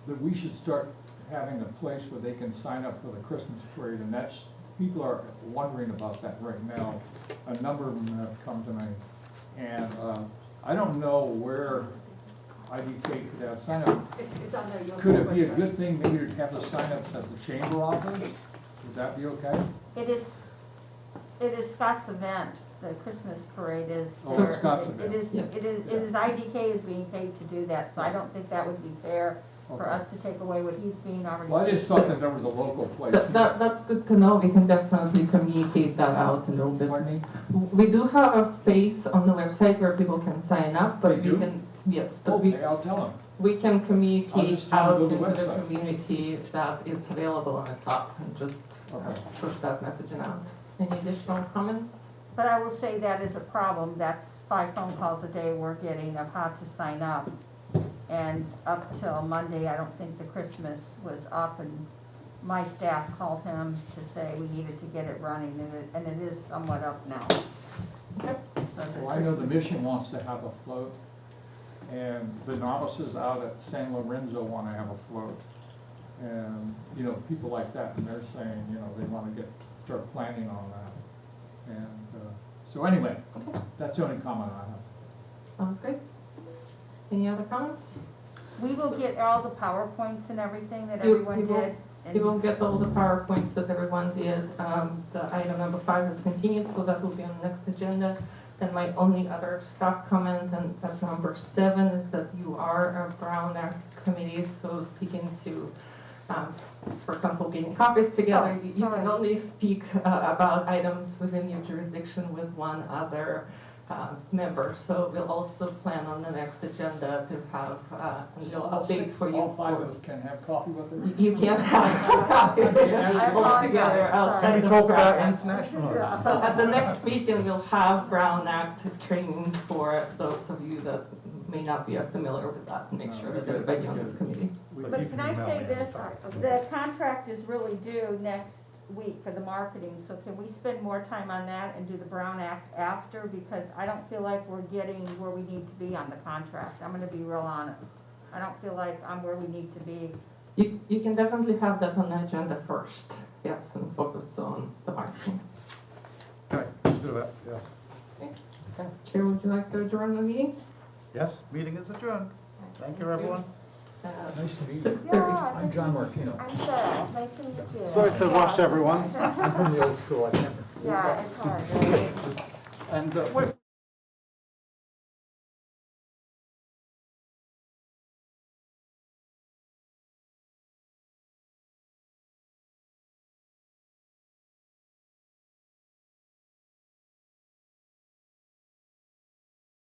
that we should start having a place where they can sign up for the Christmas parade, and that's, people are wondering about that right now. A number of them have come to me, and I don't know where IDK could have sign-up. It's on the. Could it be a good thing maybe to have the sign-ups at the chamber office? Would that be okay? It is Scott's event, the Christmas parade is. Oh, it's Scott's it- event. It is IDK is being paid to do that, so I don't think that would be fair for Okay. us to take away what he's being already. Well, I paid just thought for. that there was a local place. That's good to know, we can definitely communicate that out a little bit. Pardon me? We do have a space on the website where people can sign up, but They we do? can, yes, but we, Okay, I'll tell him. we can I'll communicate just tell out them to into go the to the website. community that it's available and it's up, and just Okay. push that messaging out. Any additional comments? But I will say that is a problem, that's 5 phone calls a day we're getting of how to sign up. And up till Monday, I don't think the Christmas was up, and my staff called him to say we needed to get it running, and it is somewhat up now. Well, I know the mission wants to have a float, and the novices out at San Lorenzo want to have a float. And, you know, people like that, and they're saying, you know, they want to start planning on that. And, so anyway, that's the only comment I have. Sounds great. Any other comments? We will get all the PowerPoints and everything that You- everyone you will- did. and- You will get all the PowerPoints that everyone did. The item number 5 is continued, so that will be on the next agenda. And my only other staff comment, and that's number 7, is that you are a Brown Act committee, so speaking to, for example, getting copies together, Oh, you can sorry. only speak about items within your jurisdiction with one other member. So we'll also plan on the next agenda to have a little update for you. All 5 of us can have coffee with her? You can't have coffee I all together apologize, outside sorry. of Talk Brown about Act. international. Yeah. So at the next meeting, we'll have Brown Act training for those of you that may not be as familiar with that, and make sure that everybody on this committee. But can I say this, the contract is really due next week for the marketing, so can we spend more time on that and do the Brown Act after? Because I don't feel like we're getting where we need to be on the contract, I'm gonna be real honest. I don't feel like I'm where we need to be. You can definitely have that on the agenda first, yes, and focus on the marketing. Okay, let's do that, yes. Chair, would you like to adjourn the meeting? Yes, meeting is adjourned. Thank you, everyone. Nice to meet you. 6:30. Yeah, I'm John Martino. I'm Sarah, nice to meet you. Sorry to rush Yeah. everyone. I'm from the old school, I can't. Yeah, it's hard, right? And wait,